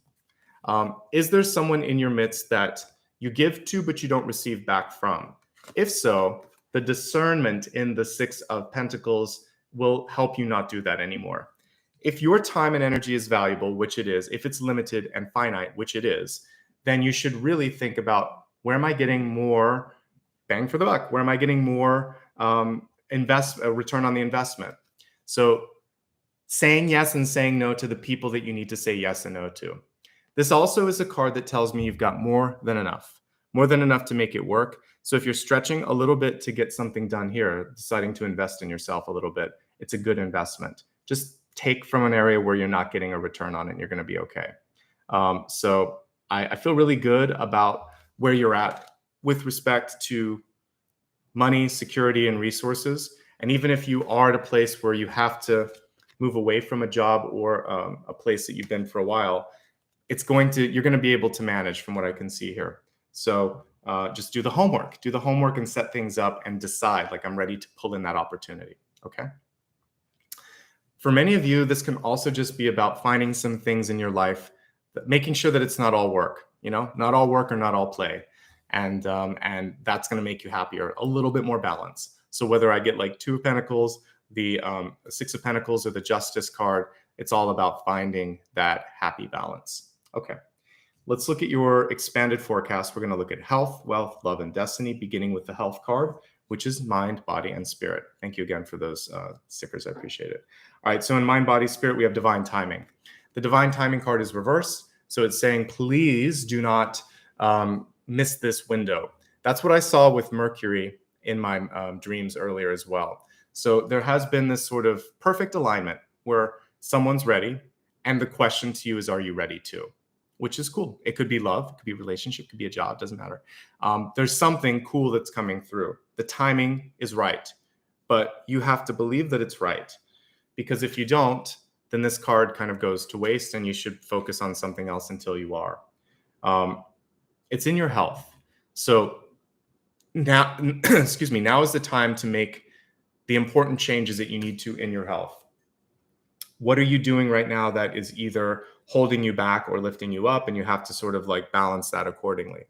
Speaker 1: Is there someone in your midst that you give to, but you don't receive back from? If so, the discernment in the Six of Pentacles will help you not do that anymore. If your time and energy is valuable, which it is, if it's limited and finite, which it is, then you should really think about, where am I getting more bang for the buck? Where am I getting more return on the investment? So saying yes and saying no to the people that you need to say yes and no to. This also is a card that tells me you've got more than enough to make it work. So if you're stretching a little bit to get something done here, deciding to invest in yourself a little bit, it's a good investment. Just take from an area where you're not getting a return on it, and you're going to be okay. So I feel really good about where you're at with respect to money, security, and resources. And even if you are at a place where you have to move away from a job or a place that you've been for a while, you're going to be able to manage, from what I can see here. So just do the homework and set things up and decide, like, I'm ready to pull in that opportunity. Okay. For many of you, this can also just be about finding some things in your life, making sure that it's not all work, not all work or not all play. And that's going to make you happier, a little bit more balance. So whether I get like Two of Pentacles, the Six of Pentacles, or the Justice card, it's all about finding that happy balance. Okay. Let's look at your expanded forecast. We're going to look at health, wealth, love, and destiny, beginning with the health card, which is mind, body, and spirit. Thank you again for those stickers. I appreciate it. All right. So in mind, body, spirit, we have divine timing. The divine timing card is reverse. So it's saying, please do not miss this window. That's what I saw with Mercury in my dreams earlier as well. So there has been this sort of perfect alignment where someone's ready, and the question to you is, are you ready to? Which is cool. It could be love, it could be a relationship, it could be a job, doesn't matter. There's something cool that's coming through. The timing is right, but you have to believe that it's right. Because if you don't, then this card kind of goes to waste, and you should focus on something else until you are. It's in your health. So now, excuse me, now is the time to make the important changes that you need to in your health. What are you doing right now that is either holding you back or lifting you up, and you have to sort of like balance that accordingly?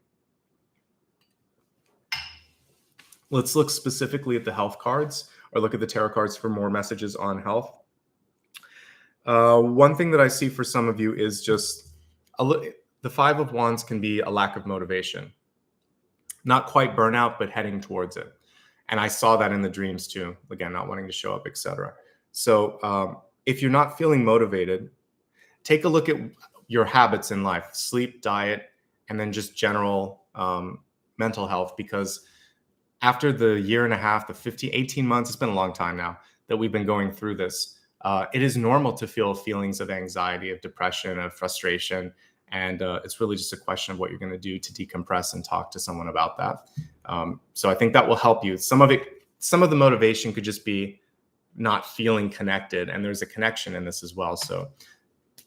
Speaker 1: Let's look specifically at the health cards, or look at the tarot cards for more messages on health. One thing that I see for some of you is just the Five of Wands can be a lack of motivation. Not quite burnout, but heading towards it. And I saw that in the dreams too. Again, not wanting to show up, etc. So if you're not feeling motivated, take a look at your habits in life: sleep, diet, and then just general mental health. Because after the year and a half, the 18 months, it's been a long time now that we've been going through this. It is normal to feel feelings of anxiety, of depression, of frustration. And it's really just a question of what you're going to do to decompress and talk to someone about that. So I think that will help you. Some of the motivation could just be not feeling connected. And there's a connection in this as well. So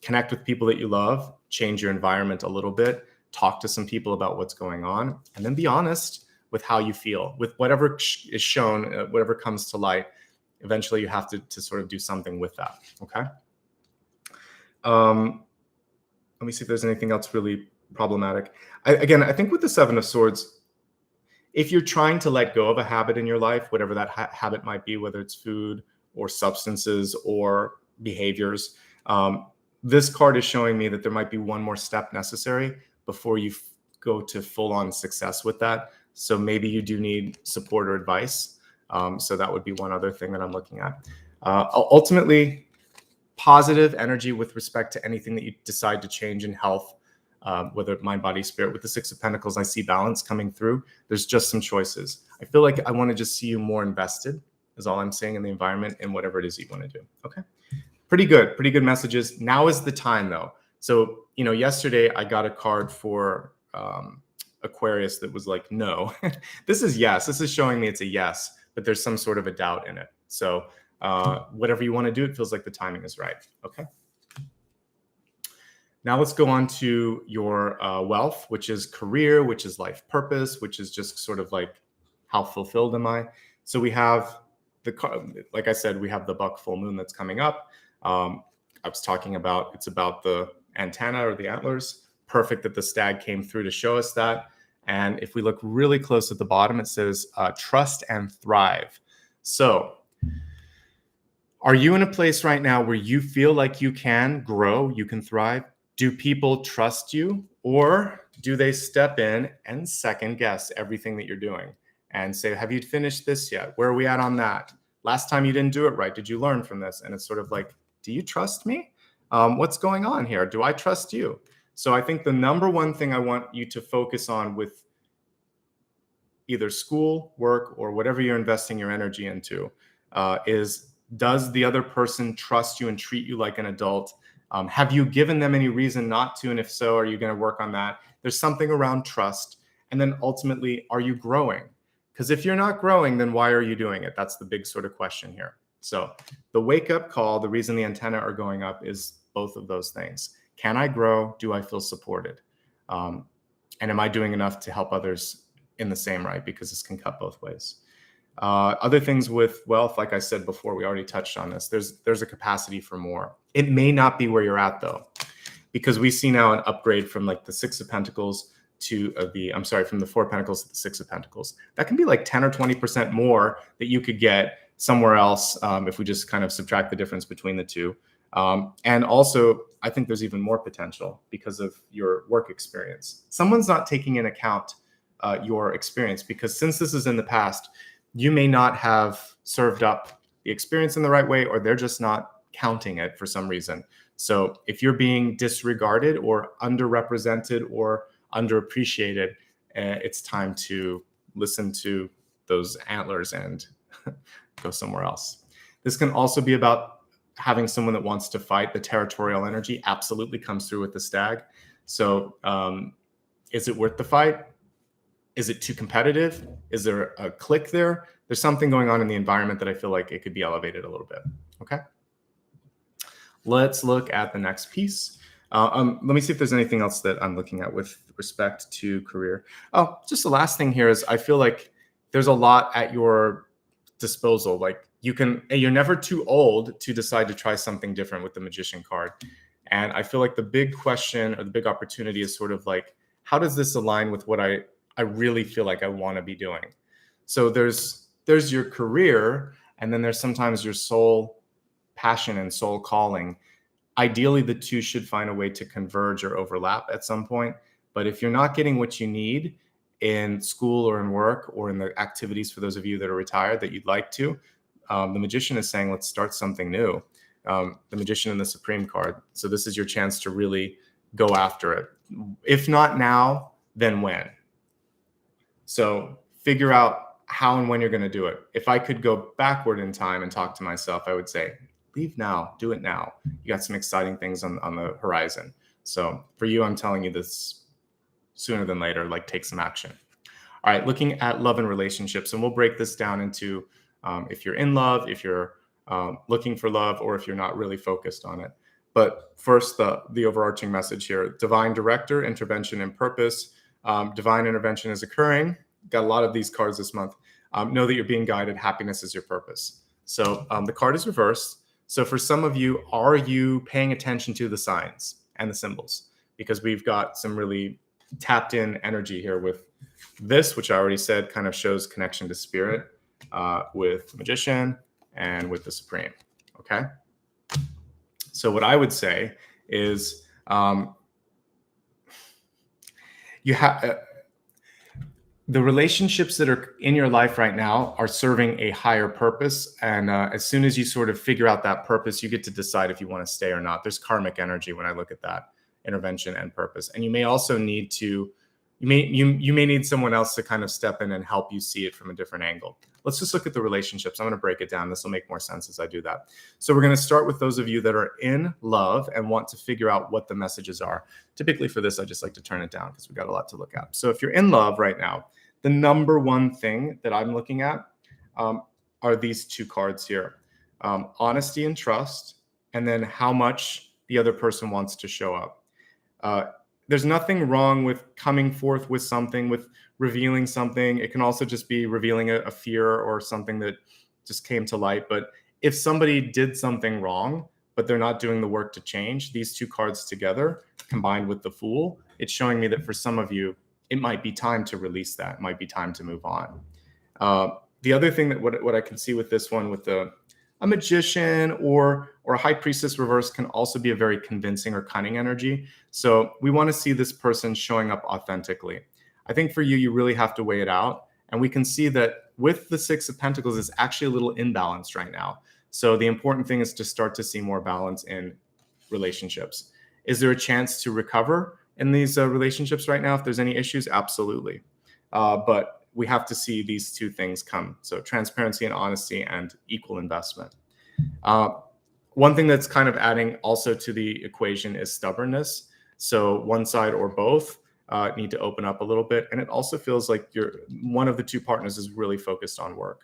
Speaker 1: connect with people that you love, change your environment a little bit, talk to some people about what's going on, and then be honest with how you feel. With whatever is shown, whatever comes to light, eventually you have to sort of do something with that. Okay. Let me see if there's anything else really problematic. I think with the Seven of Swords, if you're trying to let go of a habit in your life, whatever that habit might be, whether it's food or substances or behaviors, this card is showing me that there might be one more step necessary before you go to full-on success with that. So maybe you do need support or advice. So that would be one other thing that I'm looking at. Ultimately, positive energy with respect to anything that you decide to change in health, whether mind, body, spirit. With the Six of Pentacles, I see balance coming through. There's just some choices. I feel like I want to just see you more invested, is all I'm saying, in the environment and whatever it is you want to do. Okay. Pretty good messages. Now is the time, though. So, yesterday I got a card for Aquarius that was like, no. This is yes. This is showing me it's a yes, but there's some sort of a doubt in it. So whatever you want to do, it feels like the timing is right. Okay. Now let's go on to your wealth, which is career, which is life purpose, which is just sort of like, how fulfilled am I? So we have like I said, we have the buck full moon that's coming up. I was talking about, it's about the antenna or the antlers. Perfect that the stag came through to show us that. And if we look really close at the bottom, it says trust and thrive. So are you in a place right now where you feel like you can grow, you can thrive? Do people trust you, or do they step in and second guess everything that you're doing and say, have you finished this yet? Where are we at on that? Last time you didn't do it right. Did you learn from this? And it's sort of like, do you trust me? What's going on here? Do I trust you? So I think the number one thing I want you to focus on with either school, work, or whatever you're investing your energy into is, does the other person trust you and treat you like an adult? Have you given them any reason not to? And if so, are you going to work on that? There's something around trust. And then ultimately, are you growing? Because if you're not growing, then why are you doing it? That's the big sort of question here. So the wake up call, the reason the antennae are going up is both of those things. Can I grow? Do I feel supported? And am I doing enough to help others in the same right? Because this can cut both ways. Other things with wealth, like I said before, we already touched on this. There's a capacity for more. It may not be where you're at, though, because we see now an upgrade from like the Six of Pentacles to from the Four of Pentacles to the Six of Pentacles. That can be like 10 or 20% more that you could get somewhere else if we just kind of subtract the difference between the two. And also, I think there's even more potential because of your work experience. Someone's not taking in account your experience, because since this is in the past, you may not have served up the experience in the right way, or they're just not counting it for some reason. So if you're being disregarded or underrepresented or underappreciated, it's time to listen to those antlers and go somewhere else. This can also be about having someone that wants to fight. The territorial energy absolutely comes through with the stag. So is it worth the fight? Is it too competitive? Is there a click there? There's something going on in the environment that I feel like it could be elevated a little bit. Okay. Let's look at the next piece. Let me see if there's anything else that I'm looking at with respect to career. Oh, just the last thing here is I feel like there's a lot at your disposal. Like you're never too old to decide to try something different with the Magician card. And I feel like the big question or the big opportunity is sort of like, how does this align with what I really feel like I want to be doing? So there's your career, and then there's sometimes your soul passion and soul calling. Ideally, the two should find a way to converge or overlap at some point. But if you're not getting what you need in school or in work or in the activities for those of you that are retired that you'd like to, the Magician is saying, let's start something new. The Magician and the Supreme card. So this is your chance to really go after it. If not now, then when? So figure out how and when you're going to do it. If I could go backward in time and talk to myself, I would say, leave now, do it now. You got some exciting things on the horizon. So for you, I'm telling you this sooner than later, like take some action. All right, looking at love and relationships, and we'll break this down into if you're in love, if you're looking for love, or if you're not really focused on it. But first, the overarching message here: divine director, intervention and purpose. Divine intervention is occurring. Got a lot of these cards this month. Know that you're being guided. Happiness is your purpose. So the card is reversed. So for some of you, are you paying attention to the signs and the symbols? Because we've got some really tapped in energy here with this, which I already said kind of shows connection to spirit with the Magician and with the Supreme. Okay. So what I would say is, You have the relationships that are in your life right now are serving a higher purpose. And as soon as you sort of figure out that purpose, you get to decide if you want to stay or not. There's karmic energy when I look at that intervention and purpose. And you may also need to, you may need someone else to kind of step in and help you see it from a different angle. Let's just look at the relationships. I'm going to break it down. This will make more sense as I do that. So we're going to start with those of you that are in love and want to figure out what the messages are. Typically for this, I just like to turn it down because we've got a lot to look at. So if you're in love right now, the number one thing that I'm looking at are these two cards here. Honesty and trust, and then how much the other person wants to show up. There's nothing wrong with coming forth with something, with revealing something. It can also just be revealing a fear or something that just came to light. But if somebody did something wrong, but they're not doing the work to change, these two cards together, combined with the Fool, it's showing me that for some of you, it might be time to release that. It might be time to move on. The other thing that what I can see with this one, with a magician or a high priestess reverse, can also be a very convincing or cunning energy. So we want to see this person showing up authentically. I think for you, you really have to weigh it out. And we can see that with the Six of Pentacles, it's actually a little imbalanced right now. So the important thing is to start to see more balance in relationships. Is there a chance to recover in these relationships right now? If there's any issues, absolutely. But we have to see these two things come. So transparency and honesty and equal investment. One thing that's kind of adding also to the equation is stubbornness. So one side or both need to open up a little bit. And it also feels like one of the two partners is really focused on work.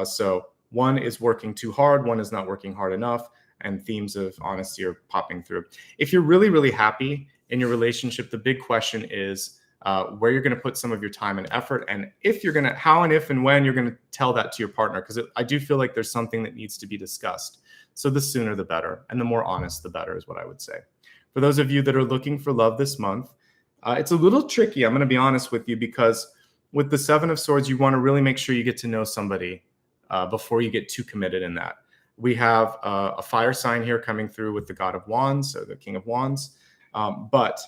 Speaker 1: So one is working too hard, one is not working hard enough, and themes of honesty are popping through. If you're really, really happy in your relationship, the big question is where you're going to put some of your time and effort, and if you're going to, how and if and when you're going to tell that to your partner, because I do feel like there's something that needs to be discussed. So the sooner the better, and the more honest the better is what I would say. For those of you that are looking for love this month, it's a little tricky. I'm going to be honest with you, because with the Seven of Swords, you want to really make sure you get to know somebody before you get too committed in that. We have a fire sign here coming through with the God of Wands, or the King of Wands. But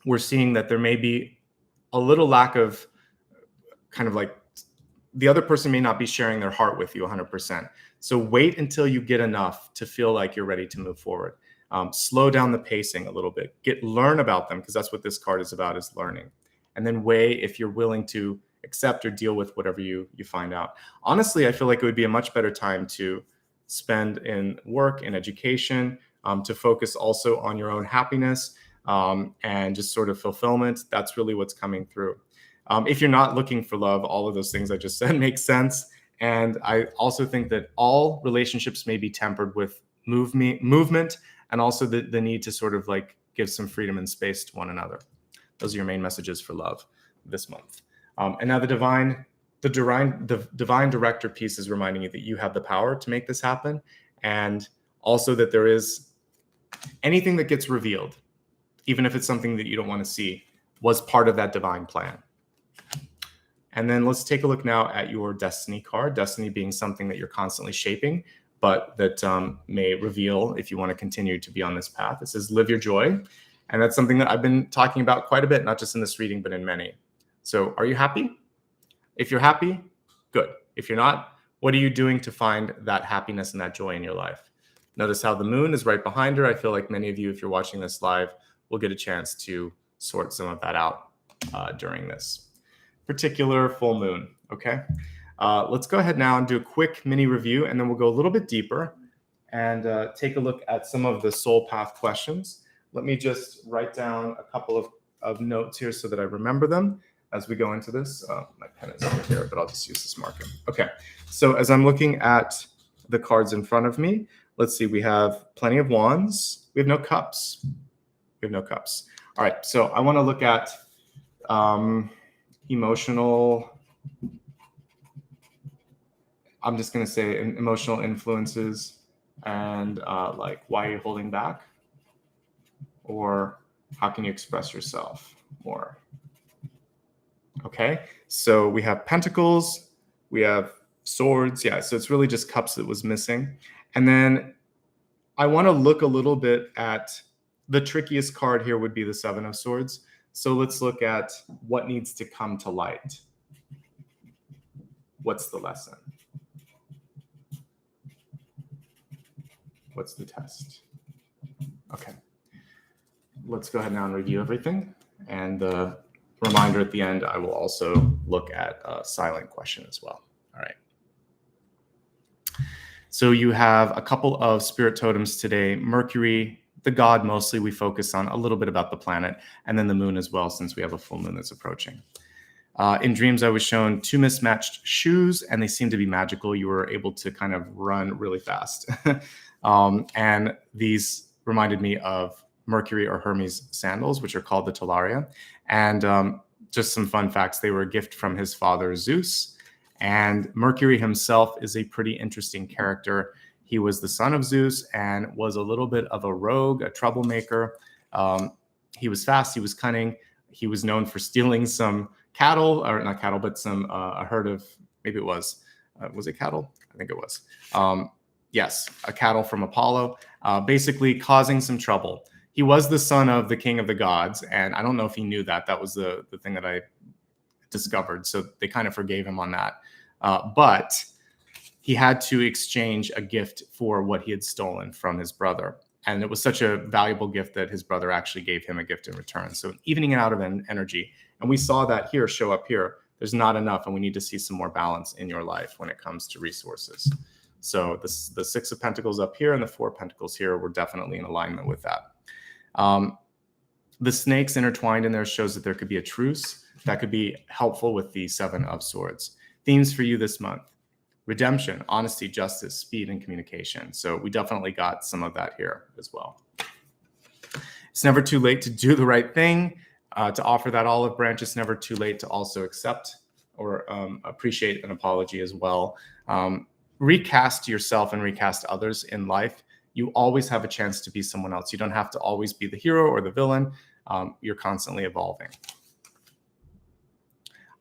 Speaker 1: we're seeing that there may be a little lack of kind of like, the other person may not be sharing their heart with you 100%. So wait until you get enough to feel like you're ready to move forward. Slow down the pacing a little bit. Learn about them, because that's what this card is about, is learning. And then weigh if you're willing to accept or deal with whatever you find out. Honestly, I feel like it would be a much better time to spend in work and education, to focus also on your own happiness and just sort of fulfillment. That's really what's coming through. If you're not looking for love, all of those things I just said make sense. And I also think that all relationships may be tempered with movement, and also the need to sort of like give some freedom and space to one another. Those are your main messages for love this month. And now the divine director piece is reminding you that you have the power to make this happen, and also that there is anything that gets revealed, even if it's something that you don't want to see, was part of that divine plan. And then let's take a look now at your destiny card. Destiny being something that you're constantly shaping, but that may reveal if you want to continue to be on this path. It says, live your joy. And that's something that I've been talking about quite a bit, not just in this reading, but in many. So are you happy? If you're happy, good. If you're not, what are you doing to find that happiness and that joy in your life? Notice how the moon is right behind her. I feel like many of you, if you're watching this live, will get a chance to sort some of that out during this particular full moon. Okay. Let's go ahead now and do a quick mini review, and then we'll go a little bit deeper and take a look at some of the soul path questions. Let me just write down a couple of notes here so that I remember them as we go into this. My pen is over here, but I'll just use this marker. Okay. So as I'm looking at the cards in front of me, let's see, we have plenty of wands. We have no cups. We have no cups. All right. So I want to look at emotional, I'm just going to say emotional influences, and like, why are you holding back? Or how can you express yourself more? Okay. So we have pentacles, we have swords. Yeah. So it's really just cups that was missing. And then I want to look a little bit at the trickiest card here would be the Seven of Swords. So let's look at what needs to come to light. What's the lesson? What's the test? Okay. Let's go ahead now and review everything. And the reminder at the end, I will also look at a silent question as well. All right. So you have a couple of spirit totems today. Mercury, the god mostly, we focus on a little bit about the planet, and then the moon as well, since we have a full moon that's approaching. In dreams, I was shown 2 mismatched shoes, and they seem to be magical. You were able to kind of run really fast. And these reminded me of Mercury or Hermes sandals, which are called the Talaria. And just some fun facts, they were a gift from his father, Zeus. And Mercury himself is a pretty interesting character. He was the son of Zeus and was a little bit of a rogue, a troublemaker. He was fast, he was cunning. He was known for stealing some cattle, or not cattle, but a herd of, maybe it was it cattle? I think it was. Yes, a cattle from Apollo, basically causing some trouble. He was the son of the king of the gods, and I don't know if he knew that. That was the thing that I discovered. So they kind of forgave him on that. But he had to exchange a gift for what he had stolen from his brother. And it was such a valuable gift that his brother actually gave him a gift in return. So evening out of energy. And we saw that here show up here. There's not enough, and we need to see some more balance in your life when it comes to resources. So the 6 of Pentacles up here and the 4 of Pentacles here, we're definitely in alignment with that. The snakes intertwined in there shows that there could be a truce. That could be helpful with the 7 of Swords. Themes for you this month: redemption, honesty, justice, speed, and communication. So we definitely got some of that here as well. It's never too late to do the right thing, to offer that olive branch. It's never too late to also accept or appreciate an apology as well. Recast yourself and recast others in life. You always have a chance to be someone else. You don't have to always be the hero or the villain. You're constantly evolving.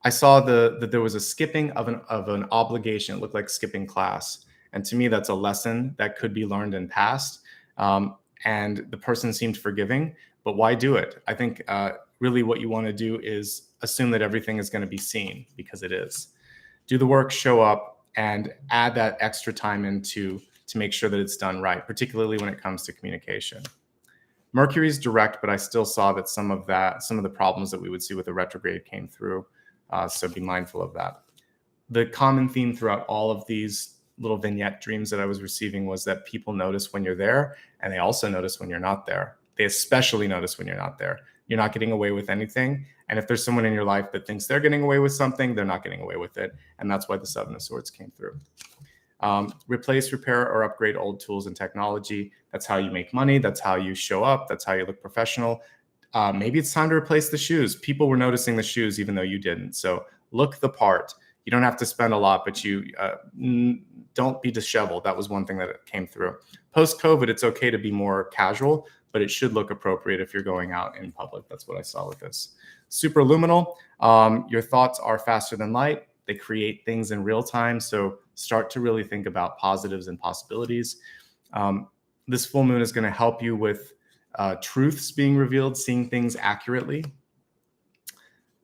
Speaker 1: I saw that there was a skipping of an obligation. It looked like skipping class. And to me, that's a lesson that could be learned and passed. And the person seemed forgiving, but why do it? I think really what you want to do is assume that everything is going to be seen, because it is. Do the work, show up, and add that extra time to make sure that it's done right, particularly when it comes to communication. Mercury's direct, but I still saw that some of the problems that we would see with the retrograde came through. So be mindful of that. The common theme throughout all of these little vignette dreams that I was receiving was that people notice when you're there, and they also notice when you're not there. They especially notice when you're not there. You're not getting away with anything. And if there's someone in your life that thinks they're getting away with something, they're not getting away with it. And that's why the 7 of Swords came through. Replace, repair, or upgrade old tools and technology. That's how you make money. That's how you show up. That's how you look professional. Maybe it's time to replace the shoes. People were noticing the shoes even though you didn't. So look the part. You don't have to spend a lot, but you don't be disheveled. That was one thing that came through. Post-COVID, it's okay to be more casual, but it should look appropriate if you're going out in public. That's what I saw with this. Superluminal, your thoughts are faster than light. They create things in real time. So start to really think about positives and possibilities. This full moon is going to help you with truths being revealed, seeing things accurately.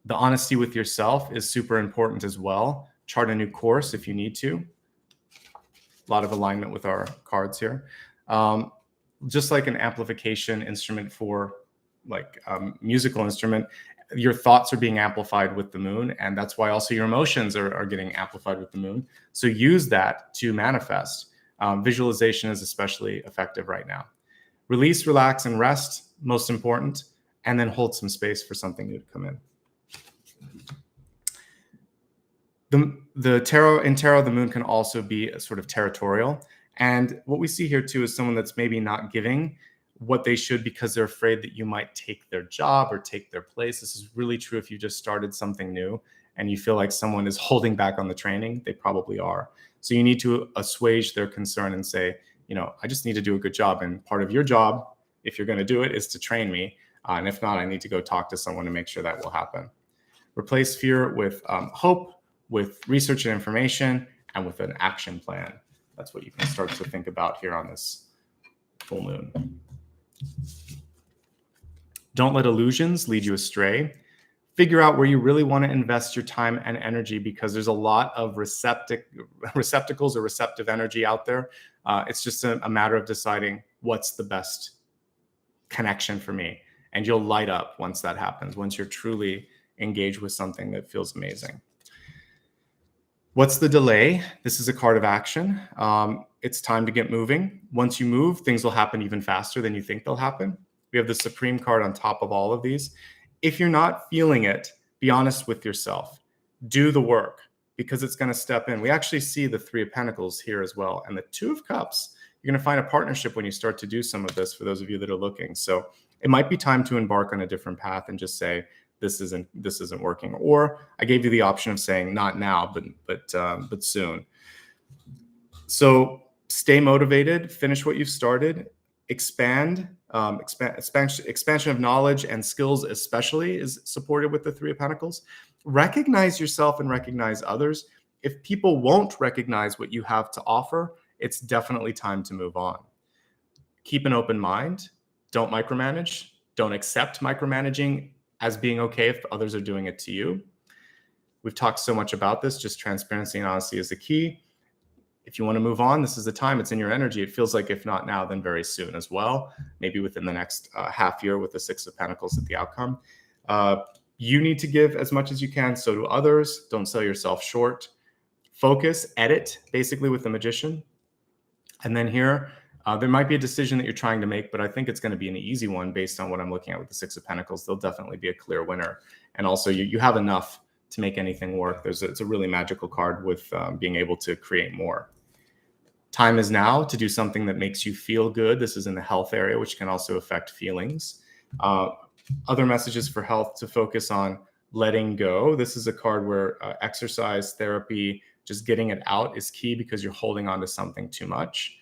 Speaker 1: The honesty with yourself is super important as well. Chart a new course if you need to. A lot of alignment with our cards here. Just like an amplification instrument for musical instrument, your thoughts are being amplified with the moon. And that's why also your emotions are getting amplified with the moon. So use that to manifest. Visualization is especially effective right now. Release, relax, and rest, most important, and then hold some space for something new to come in. The tarot, the moon can also be a sort of territorial. And what we see here too is someone that's maybe not giving what they should because they're afraid that you might take their job or take their place. This is really true if you just started something new and you feel like someone is holding back on the training. They probably are. So you need to assuage their concern and say, I just need to do a good job. And part of your job, if you're going to do it, is to train me. And if not, I need to go talk to someone to make sure that will happen. Replace fear with hope, with research and information, and with an action plan. That's what you can start to think about here on this full moon. Don't let illusions lead you astray. Figure out where you really want to invest your time and energy, because there's a lot of receptacles or receptive energy out there. It's just a matter of deciding what's the best connection for me. And you'll light up once that happens, once you're truly engaged with something that feels amazing. What's the delay? This is a card of action. It's time to get moving. Once you move, things will happen even faster than you think they'll happen. We have the Supreme card on top of all of these. If you're not feeling it, be honest with yourself. Do the work, because it's going to step in. We actually see the Three of Pentacles here as well, and the Two of Cups. You're going to find a partnership when you start to do some of this, for those of you that are looking. So it might be time to embark on a different path and just say, this isn't working. Or I gave you the option of saying not now, but soon. So stay motivated, finish what you've started, expansion of knowledge and skills especially is supported with the Three of Pentacles. Recognize yourself and recognize others. If people won't recognize what you have to offer, it's definitely time to move on. Keep an open mind. Don't micromanage. Don't accept micromanaging as being okay if others are doing it to you. We've talked so much about this. Just transparency and honesty is the key. If you want to move on, this is the time. It's in your energy. It feels like if not now, then very soon as well. Maybe within the next half year with the Six of Pentacles at the outcome. You need to give as much as you can. So do others. Don't sell yourself short. Focus, edit, basically with the Magician. And then here, there might be a decision that you're trying to make, but I think it's going to be an easy one based on what I'm looking at with the Six of Pentacles. There'll definitely be a clear winner. And also you have enough to make anything work. It's a really magical card with being able to create more. Time is now to do something that makes you feel good. This is in the health area, which can also affect feelings. Other messages for health: to focus on letting go. This is a card where exercise, therapy, just getting it out is key, because you're holding on to something too much.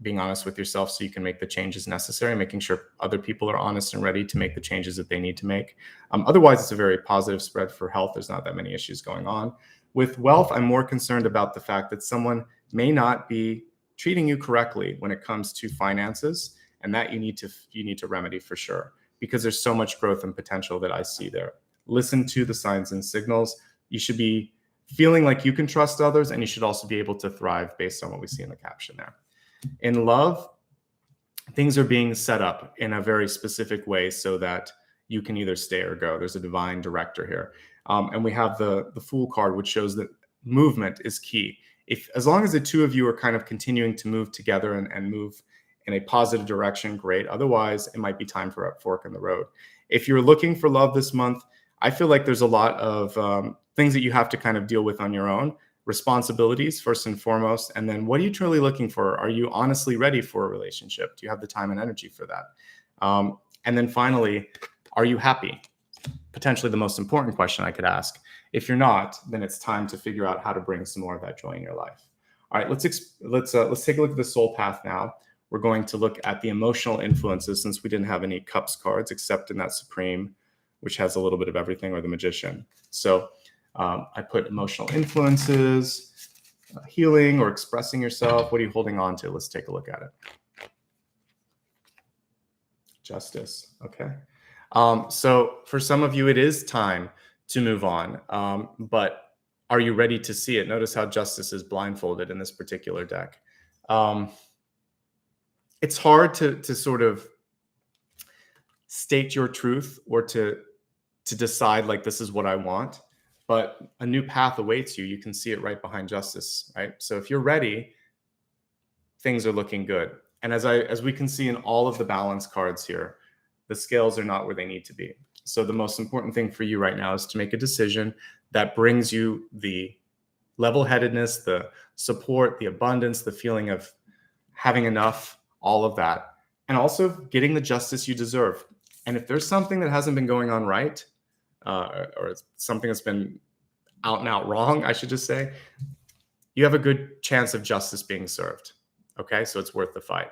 Speaker 1: Being honest with yourself so you can make the changes necessary, making sure other people are honest and ready to make the changes that they need to make. Otherwise, it's a very positive spread for health. There's not that many issues going on. With wealth, I'm more concerned about the fact that someone may not be treating you correctly when it comes to finances, and that you need to remedy for sure, because there's so much growth and potential that I see there. Listen to the signs and signals. You should be feeling like you can trust others, and you should also be able to thrive based on what we see in the caption there. In love, things are being set up in a very specific way so that you can either stay or go. There's a divine director here. And we have the Fool card, which shows that movement is key. As long as the two of you are kind of continuing to move together and move in a positive direction, great. Otherwise, it might be time for a fork in the road. If you're looking for love this month, I feel like there's a lot of things that you have to kind of deal with on your own. Responsibilities first and foremost, and then what are you truly looking for? Are you honestly ready for a relationship? Do you have the time and energy for that? And then finally, are you happy? Potentially the most important question I could ask. If you're not, then it's time to figure out how to bring some more of that joy in your life. All right, let's take a look at the soul path now. We're going to look at the emotional influences, since we didn't have any cups cards except in that Supreme, which has a little bit of everything, or the Magician. So I put emotional influences, healing, or expressing yourself. What are you holding on to? Let's take a look at it. Justice. Okay. So for some of you, it is time to move on. But are you ready to see it? Notice how Justice is blindfolded in this particular deck. It's hard to sort of state your truth, or to decide like, this is what I want. But a new path awaits you. You can see it right behind Justice, right? So if you're ready, things are looking good. And as we can see in all of the balance cards here, the scales are not where they need to be. So the most important thing for you right now is to make a decision that brings you the level-headedness, the support, the abundance, the feeling of having enough, all of that, and also getting the justice you deserve. And if there's something that hasn't been going on right, or something that's been out and out wrong, I should just say, you have a good chance of justice being served. Okay, so it's worth the fight,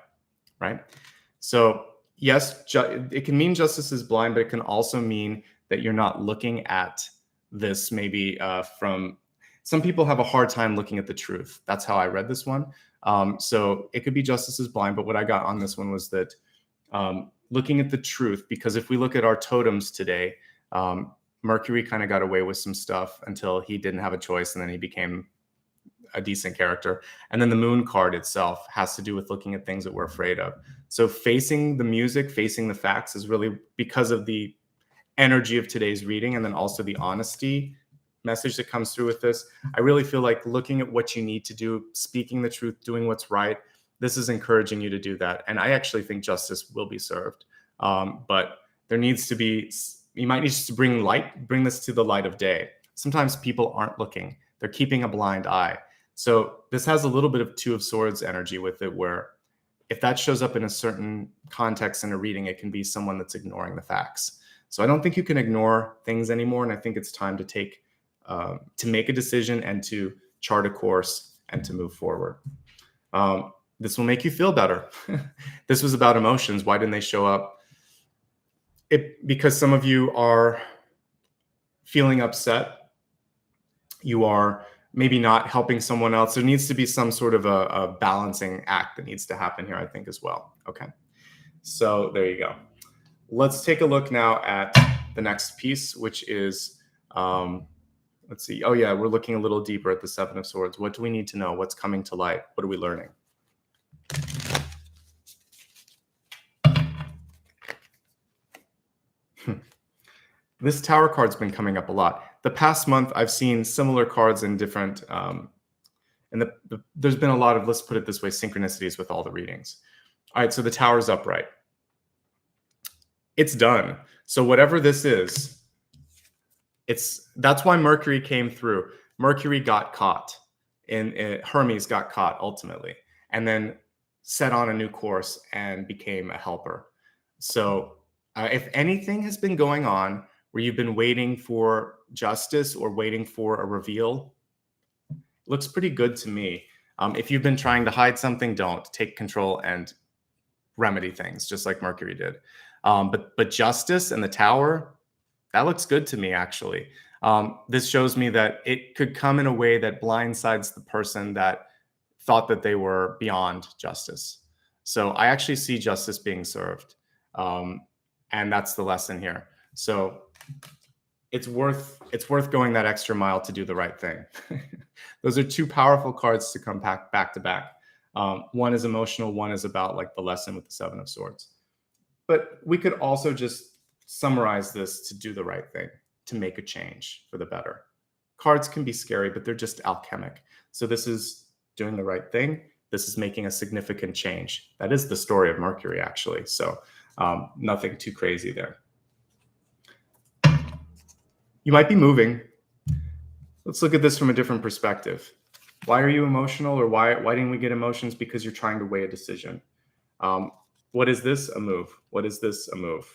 Speaker 1: right? So yes, it can mean justice is blind, but it can also mean that you're not looking at this maybe from, some people have a hard time looking at the truth. That's how I read this one. So it could be justice is blind, but what I got on this one was that looking at the truth, because if we look at our totems today, Mercury kind of got away with some stuff until he didn't have a choice, and then he became a decent character. And then the moon card itself has to do with looking at things that we're afraid of. So facing the music, facing the facts is really because of the energy of today's reading, and then also the honesty message that comes through with this. I really feel like looking at what you need to do, speaking the truth, doing what's right, this is encouraging you to do that. And I actually think justice will be served. But there needs to be, you might need to bring this to the light of day. Sometimes people aren't looking. They're keeping a blind eye. So this has a little bit of Two of Swords energy with it, where if that shows up in a certain context in a reading, it can be someone that's ignoring the facts. So I don't think you can ignore things anymore. And I think it's time to make a decision and to chart a course and to move forward. This will make you feel better. This was about emotions. Why didn't they show up? Because some of you are feeling upset. You are maybe not helping someone else. There needs to be some sort of a balancing act that needs to happen here, I think, as well. Okay. So there you go. Let's take a look now at the next piece, which is, let's see. Oh yeah, we're looking a little deeper at the Seven of Swords. What do we need to know? What's coming to light? What are we learning? This Tower card's been coming up a lot. The past month, I've seen similar cards in different, there's been a lot of, let's put it this way, synchronicities with all the readings. All right, so the Tower's upright. It's done. So whatever this is, that's why Mercury came through. Mercury got caught, Hermes got caught ultimately, and then set on a new course and became a helper. So if anything has been going on where you've been waiting for justice or waiting for a reveal, it looks pretty good to me. If you've been trying to hide something, don't. Take control and remedy things, just like Mercury did. But justice and the Tower, that looks good to me, actually. This shows me that it could come in a way that blindsides the person that thought that they were beyond justice. So I actually see justice being served. And that's the lesson here. So it's worth going that extra mile to do the right thing. Those are two powerful cards to come back to back. One is emotional, one is about like the lesson with the Seven of Swords. But we could also just summarize this to do the right thing, to make a change for the better. Cards can be scary, but they're just alchemic. So this is doing the right thing. This is making a significant change. That is the story of Mercury, actually. So nothing too crazy there. You might be moving. Let's look at this from a different perspective. Why are you emotional, or why didn't we get emotions? Because you're trying to weigh a decision. What is this? A move. What is this? A move.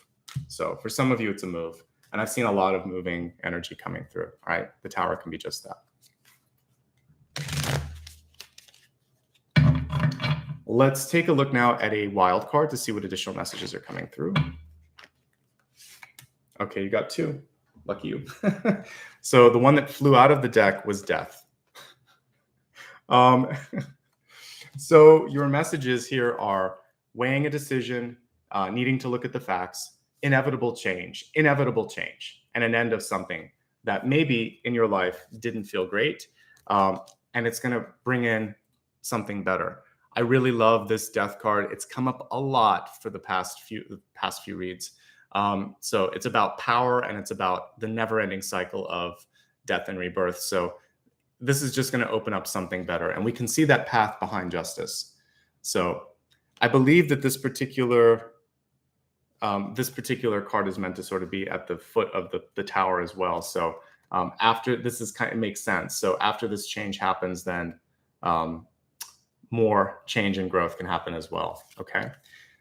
Speaker 1: So for some of you, it's a move. And I've seen a lot of moving energy coming through. All right. The Tower can be just that. Let's take a look now at a wild card to see what additional messages are coming through. Okay, you got two. Lucky you. So the one that flew out of the deck was Death. So your messages here are weighing a decision, needing to look at the facts, inevitable change, and an end of something that maybe in your life didn't feel great, and it's going to bring in something better. I really love this Death card. It's come up a lot for the past few reads. So it's about power, and it's about the never-ending cycle of death and rebirth. So this is just going to open up something better, and we can see that path behind justice. So I believe that this particular card is meant to sort of be at the foot of the Tower as well. So after this is it makes sense. So after this change happens, then more change and growth can happen as well. Okay.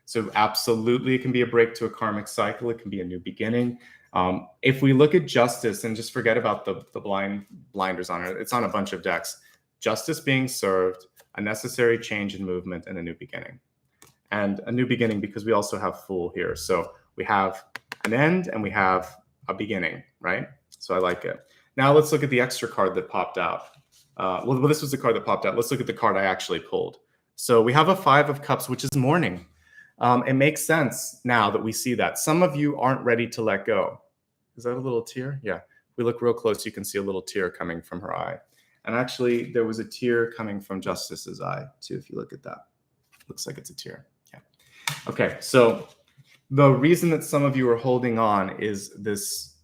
Speaker 1: So absolutely, it can be a break to a karmic cycle. It can be a new beginning. If we look at justice and just forget about the blinders on it, it's on a bunch of decks. Justice being served, a necessary change in movement, and a new beginning. And a new beginning because we also have Fool here. So we have an end and we have a beginning, right? So I like it. Now let's look at the extra card that popped out. Well, this was the card that popped out. Let's look at the card I actually pulled. So we have a Five of Cups, which is mourning. It makes sense now that we see that. Some of you aren't ready to let go. Is that a little tear? Yeah. If we look real close, you can see a little tear coming from her eye. And actually, there was a tear coming from Justice's eye, too, if you look at that. Looks like it's a tear. Yeah. Okay, so the reason that some of you are holding on is this,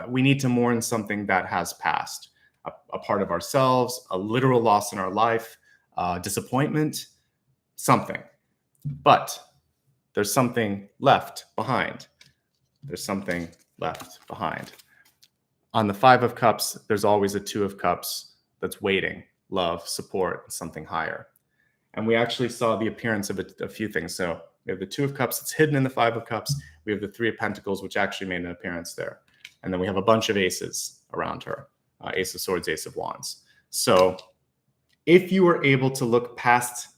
Speaker 1: we need to mourn something that has passed, a part of ourselves, a literal loss in our life, disappointment, something. But there's something left behind. There's something left behind. On the 5 of Cups, there's always a 2 of Cups that's waiting, love, support, something higher. And we actually saw the appearance of a few things. So we have the 2 of Cups that's hidden in the 5 of Cups. We have the 3 of Pentacles, which actually made an appearance there. And then we have a bunch of aces around her. Ace of Swords, Ace of Wands. So if you were able to look past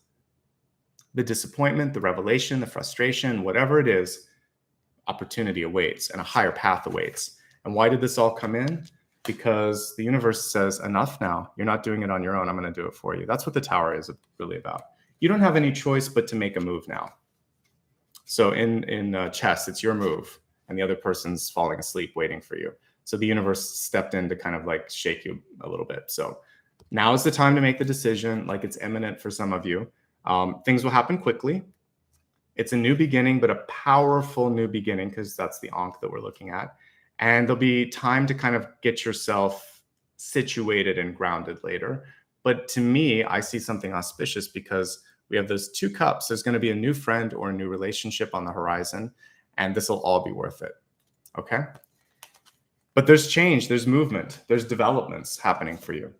Speaker 1: the disappointment, the revelation, the frustration, whatever it is, opportunity awaits and a higher path awaits. And why did this all come in? Because the universe says, enough now. You're not doing it on your own. I'm going to do it for you. That's what the Tower is really about. You don't have any choice but to make a move now. So in chess, it's your move, and the other person's falling asleep waiting for you. So the universe stepped in to kind of like shake you a little bit. So now is the time to make the decision, like it's imminent for some of you. Things will happen quickly. It's a new beginning, but a powerful new beginning, because that's the Ankh that we're looking at. And there'll be time to kind of get yourself situated and grounded later. But to me, I see something auspicious because we have those 2 cups. There's going to be a new friend or a new relationship on the horizon, and this will all be worth it. Okay? But there's change, there's movement, there's developments happening for you.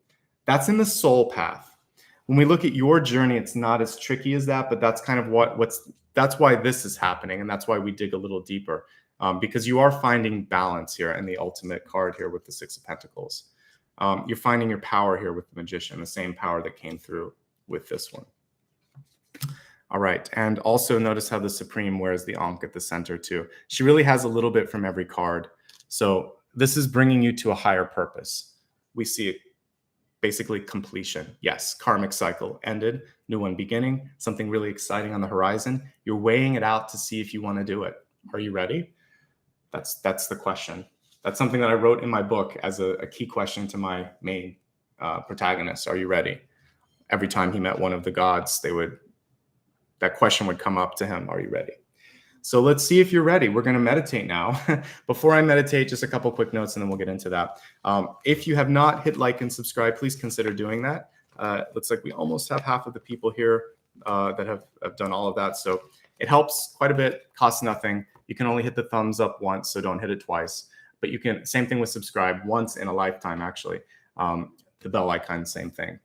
Speaker 1: That's in the soul path. When we look at your journey, it's not as tricky as that, but that's kind of that's why this is happening, and that's why we dig a little deeper, because you are finding balance here in the ultimate card here with the 6 of Pentacles. You're finding your power here with the Magician, the same power that came through with this one. All right, and also notice how the Supreme wears the Ankh at the center too. She really has a little bit from every card. So this is bringing you to a higher purpose. We see it. Basically completion. Yes, karmic cycle ended, new one beginning, something really exciting on the horizon. You're weighing it out to see if you want to do it. Are you ready? That's the question. That's something that I wrote in my book as a key question to my main protagonist. Are you ready? Every time he met one of the gods, that question would come up to him. Are you ready? So let's see if you're ready. We're going to meditate now. Before I meditate, just a couple quick notes, and then we'll get into that. If you have not hit like and subscribe, please consider doing that. Looks like we almost have half of the people here that have done all of that. So it helps quite a bit, costs nothing. You can only hit the thumbs up once, so don't hit it twice. But you can, same thing with subscribe, once in a lifetime, actually. The bell icon, same thing.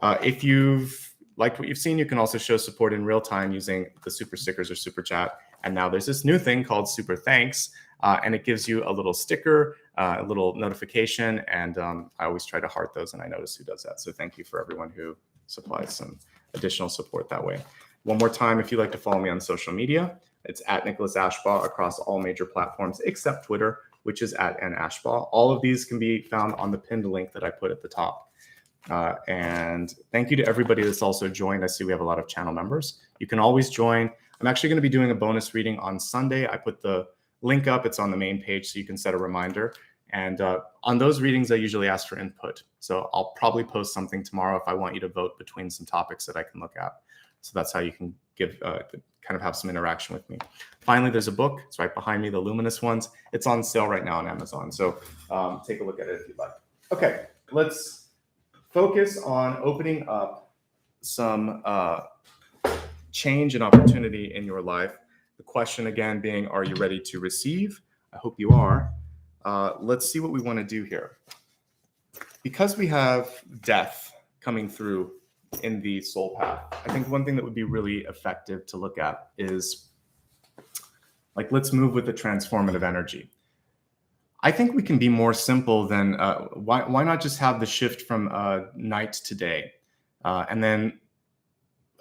Speaker 1: If you've liked what you've seen, you can also show support in real time using the super stickers or super chat. And now there's this new thing called Super Thanks, and it gives you a little sticker, a little notification, and I always try to heart those, and I notice who does that. So thank you for everyone who supplies some additional support that way. One more time, if you'd like to follow me on social media, it's at Nicholas Ashbaugh across all major platforms except Twitter, which is at @Ashbaugh. All of these can be found on the pinned link that I put at the top. And thank you to everybody that's also joined. I see we have a lot of channel members. You can always join. I'm actually going to be doing a bonus reading on Sunday. I put the link up. It's on the main page, so you can set a reminder. And on those readings, I usually ask for input. So I'll probably post something tomorrow if I want you to vote between some topics that I can look at. So that's how you can give kind of have some interaction with me. Finally, there's a book. It's right behind me, the luminous ones. It's on sale right now on Amazon. So take a look at it if you'd like. Okay, let's focus on opening up some change and opportunity in your life. The question again being, are you ready to receive? I hope you are. Let's see what we want to do here. Because we have death coming through in the soul path, I think one thing that would be really effective to look at is, like, let's move with the transformative energy. I think we can be more simple than, why not just have the shift from night to day? And then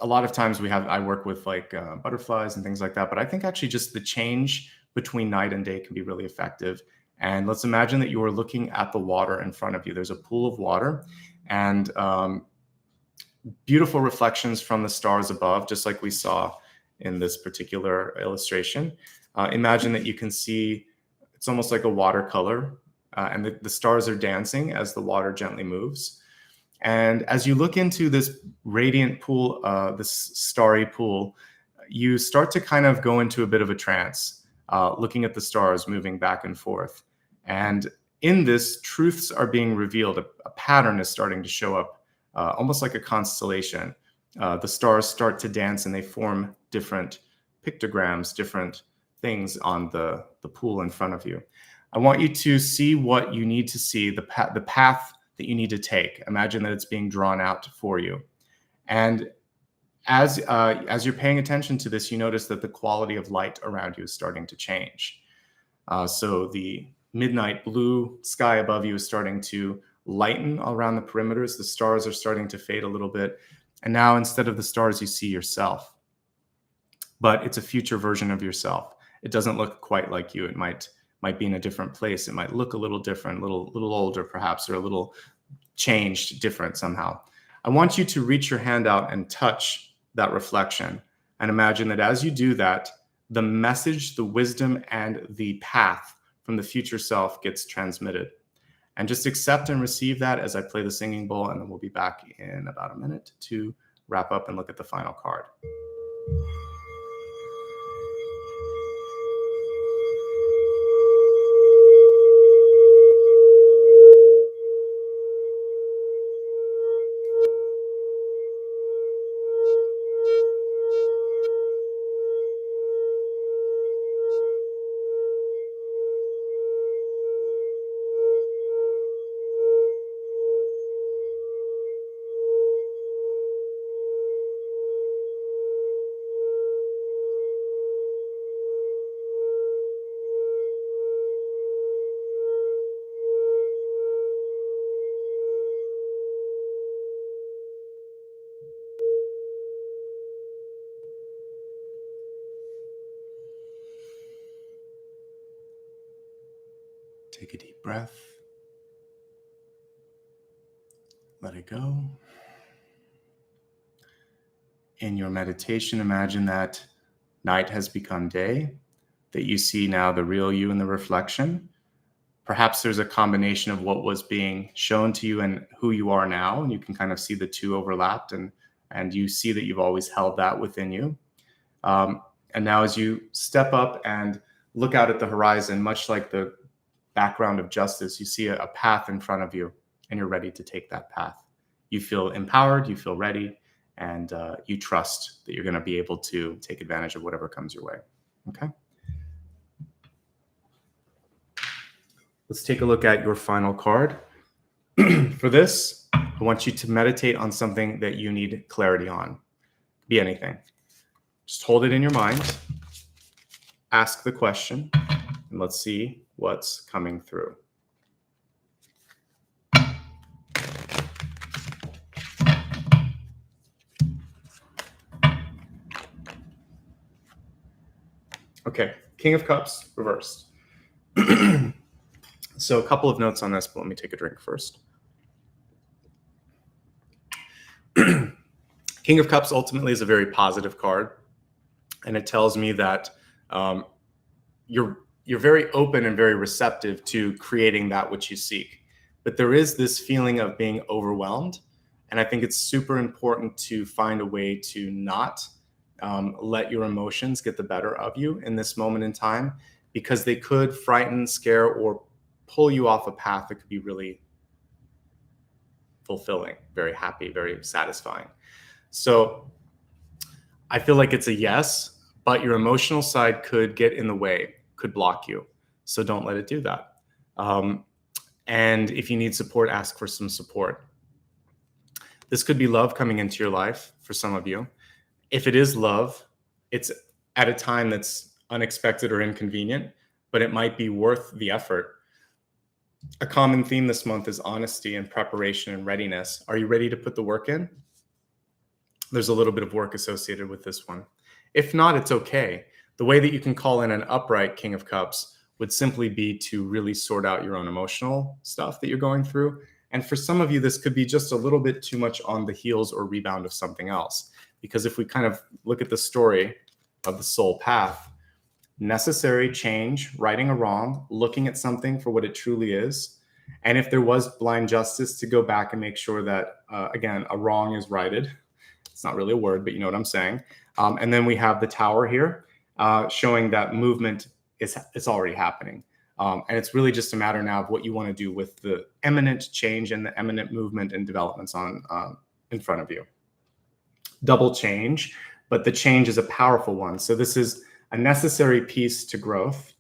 Speaker 1: a lot of times I work with like butterflies and things like that, but I think actually just the change between night and day can be really effective. And let's imagine that you are looking at the water in front of you. There's a pool of water and beautiful reflections from the stars above, just like we saw in this particular illustration. Imagine that you can see, it's almost like a watercolor, and the stars are dancing as the water gently moves. And as you look into this radiant pool, this starry pool, you start to kind of go into a bit of a trance, looking at the stars moving back and forth. And in this, truths are being revealed. A pattern is starting to show up, almost like a constellation. The stars start to dance and they form different pictograms, different things on the pool in front of you. I want you to see what you need to see, the path that you need to take. Imagine that it's being drawn out for you. And as you're paying attention to this, you notice that the quality of light around you is starting to change. So the midnight blue sky above you is starting to lighten around the perimeters. The stars are starting to fade a little bit. And now instead of the stars, you see yourself. But it's a future version of yourself. It doesn't look quite like you. It might be in a different place. It might look a little different, a little older perhaps, or a little changed, different somehow. I want you to reach your hand out and touch that reflection. And imagine that as you do that, the message, the wisdom, and the path from the future self gets transmitted. And just accept and receive that as I play the singing bowl, and then we'll be back in about a minute to wrap up and look at the final card. Take a deep breath. Let it go. In your meditation, imagine that night has become day, that you see now the real you in the reflection. Perhaps there's a combination of what was being shown to you and who you are now, and you can kind of see the two overlapped, and you see that you've always held that within you. And now as you step up and look out at the horizon, much like the background of justice, you see a path in front of you, and you're ready to take that path. You feel empowered, you feel ready, and you trust that you're going to be able to take advantage of whatever comes your way. Okay? Let's take a look at your final card. For this, I want you to meditate on something that you need clarity on. Be anything. Just hold it in your mind. Ask the question, and let's see what's coming through. Okay, King of Cups reversed. So a couple of notes on this, but let me take a drink first. King of Cups ultimately is a very positive card, and it tells me that you're very open and very receptive to creating that which you seek. But there is this feeling of being overwhelmed, and I think it's super important to find a way to not let your emotions get the better of you in this moment in time, because they could frighten, scare, or pull you off a path that could be really fulfilling, very happy, very satisfying. So I feel like it's a yes, but your emotional side could get in the way, could block you. So don't let it do that. And if you need support, ask for some support. This could be love coming into your life for some of you. If it is love, it's at a time that's unexpected or inconvenient, but it might be worth the effort. A common theme this month is honesty and preparation and readiness. Are you ready to put the work in? There's a little bit of work associated with this one. If not, it's okay. The way that you can call in an upright King of Cups would simply be to really sort out your own emotional stuff that you're going through. And for some of you, this could be just a little bit too much on the heels or rebound of something else. Because if we kind of look at the story, of the soul path. Necessary change, righting a wrong, looking at something for what it truly is. And if there was blind justice, to go back and make sure that, again, a wrong is righted. It's not really a word, but you know what I'm saying. And then we have the tower here, showing that movement it's already happening. And it's really just a matter now of what you want to do with the imminent change and the imminent movement and developments on in front of you. Double change, but the change is a powerful one. So this is a necessary piece to growth.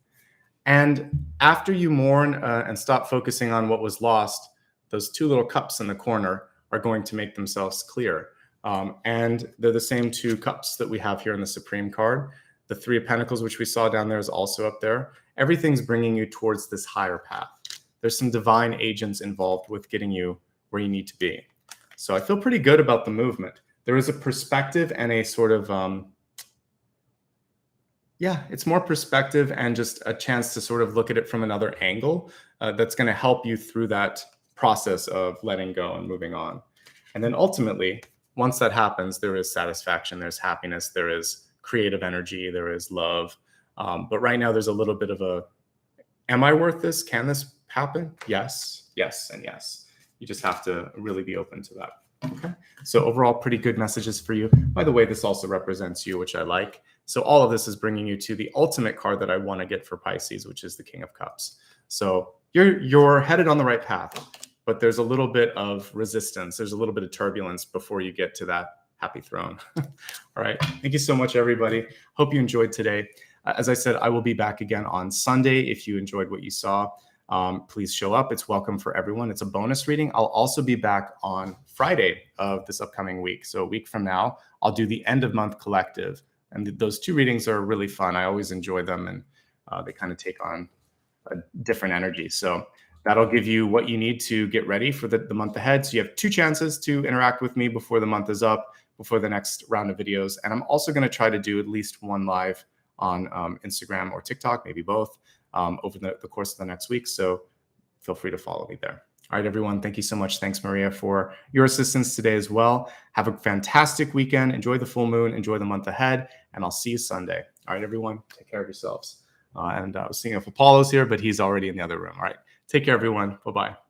Speaker 1: And after you mourn and stop focusing on what was lost, those two little cups in the corner are going to make themselves clear. And they're the same two cups that we have here in the Supreme card. The Three of Pentacles, which we saw down there, is also up there. Everything's bringing you towards this higher path. There's some divine agents involved with getting you where you need to be. So I feel pretty good about the movement. There is a perspective and a sort of, it's more perspective and just a chance to sort of look at it from another angle that's going to help you through that process of letting go and moving on. And then ultimately, once that happens, there is satisfaction, there's happiness, there is creative energy, there is love. But right now there's a little bit of a, am I worth this? Can this happen? Yes, yes, and yes. You just have to really be open to that. Okay. So overall, pretty good messages for you. By the way, this also represents you, which I like. So all of this is bringing you to the ultimate card that I want to get for Pisces, which is the King of Cups. So you're headed on the right path, but there's a little bit of resistance. There's a little bit of turbulence before you get to that happy throne. All right. Thank you so much, everybody. Hope you enjoyed today. As I said, I will be back again on Sunday. If you enjoyed what you saw, please show up. It's welcome for everyone. It's a bonus reading. I'll also be back on Friday of this upcoming week. So a week from now, I'll do the end of month collective. And those two readings are really fun. I always enjoy them, and they kind of take on a different energy. So that'll give you what you need to get ready for the month ahead. So you have 2 chances to interact with me before the month is up, before the next round of videos. And I'm also going to try to do at least one live on Instagram or TikTok, maybe both, over the course of the next week. So feel free to follow me there. All right, everyone. Thank you so much. Thanks, Maria, for your assistance today as well. Have a fantastic weekend. Enjoy the full moon. Enjoy the month ahead. And I'll see you Sunday. All right, everyone. Take care of yourselves. And I was seeing if Apollo's here, but he's already in the other room. All right. Take care, everyone. Bye-bye.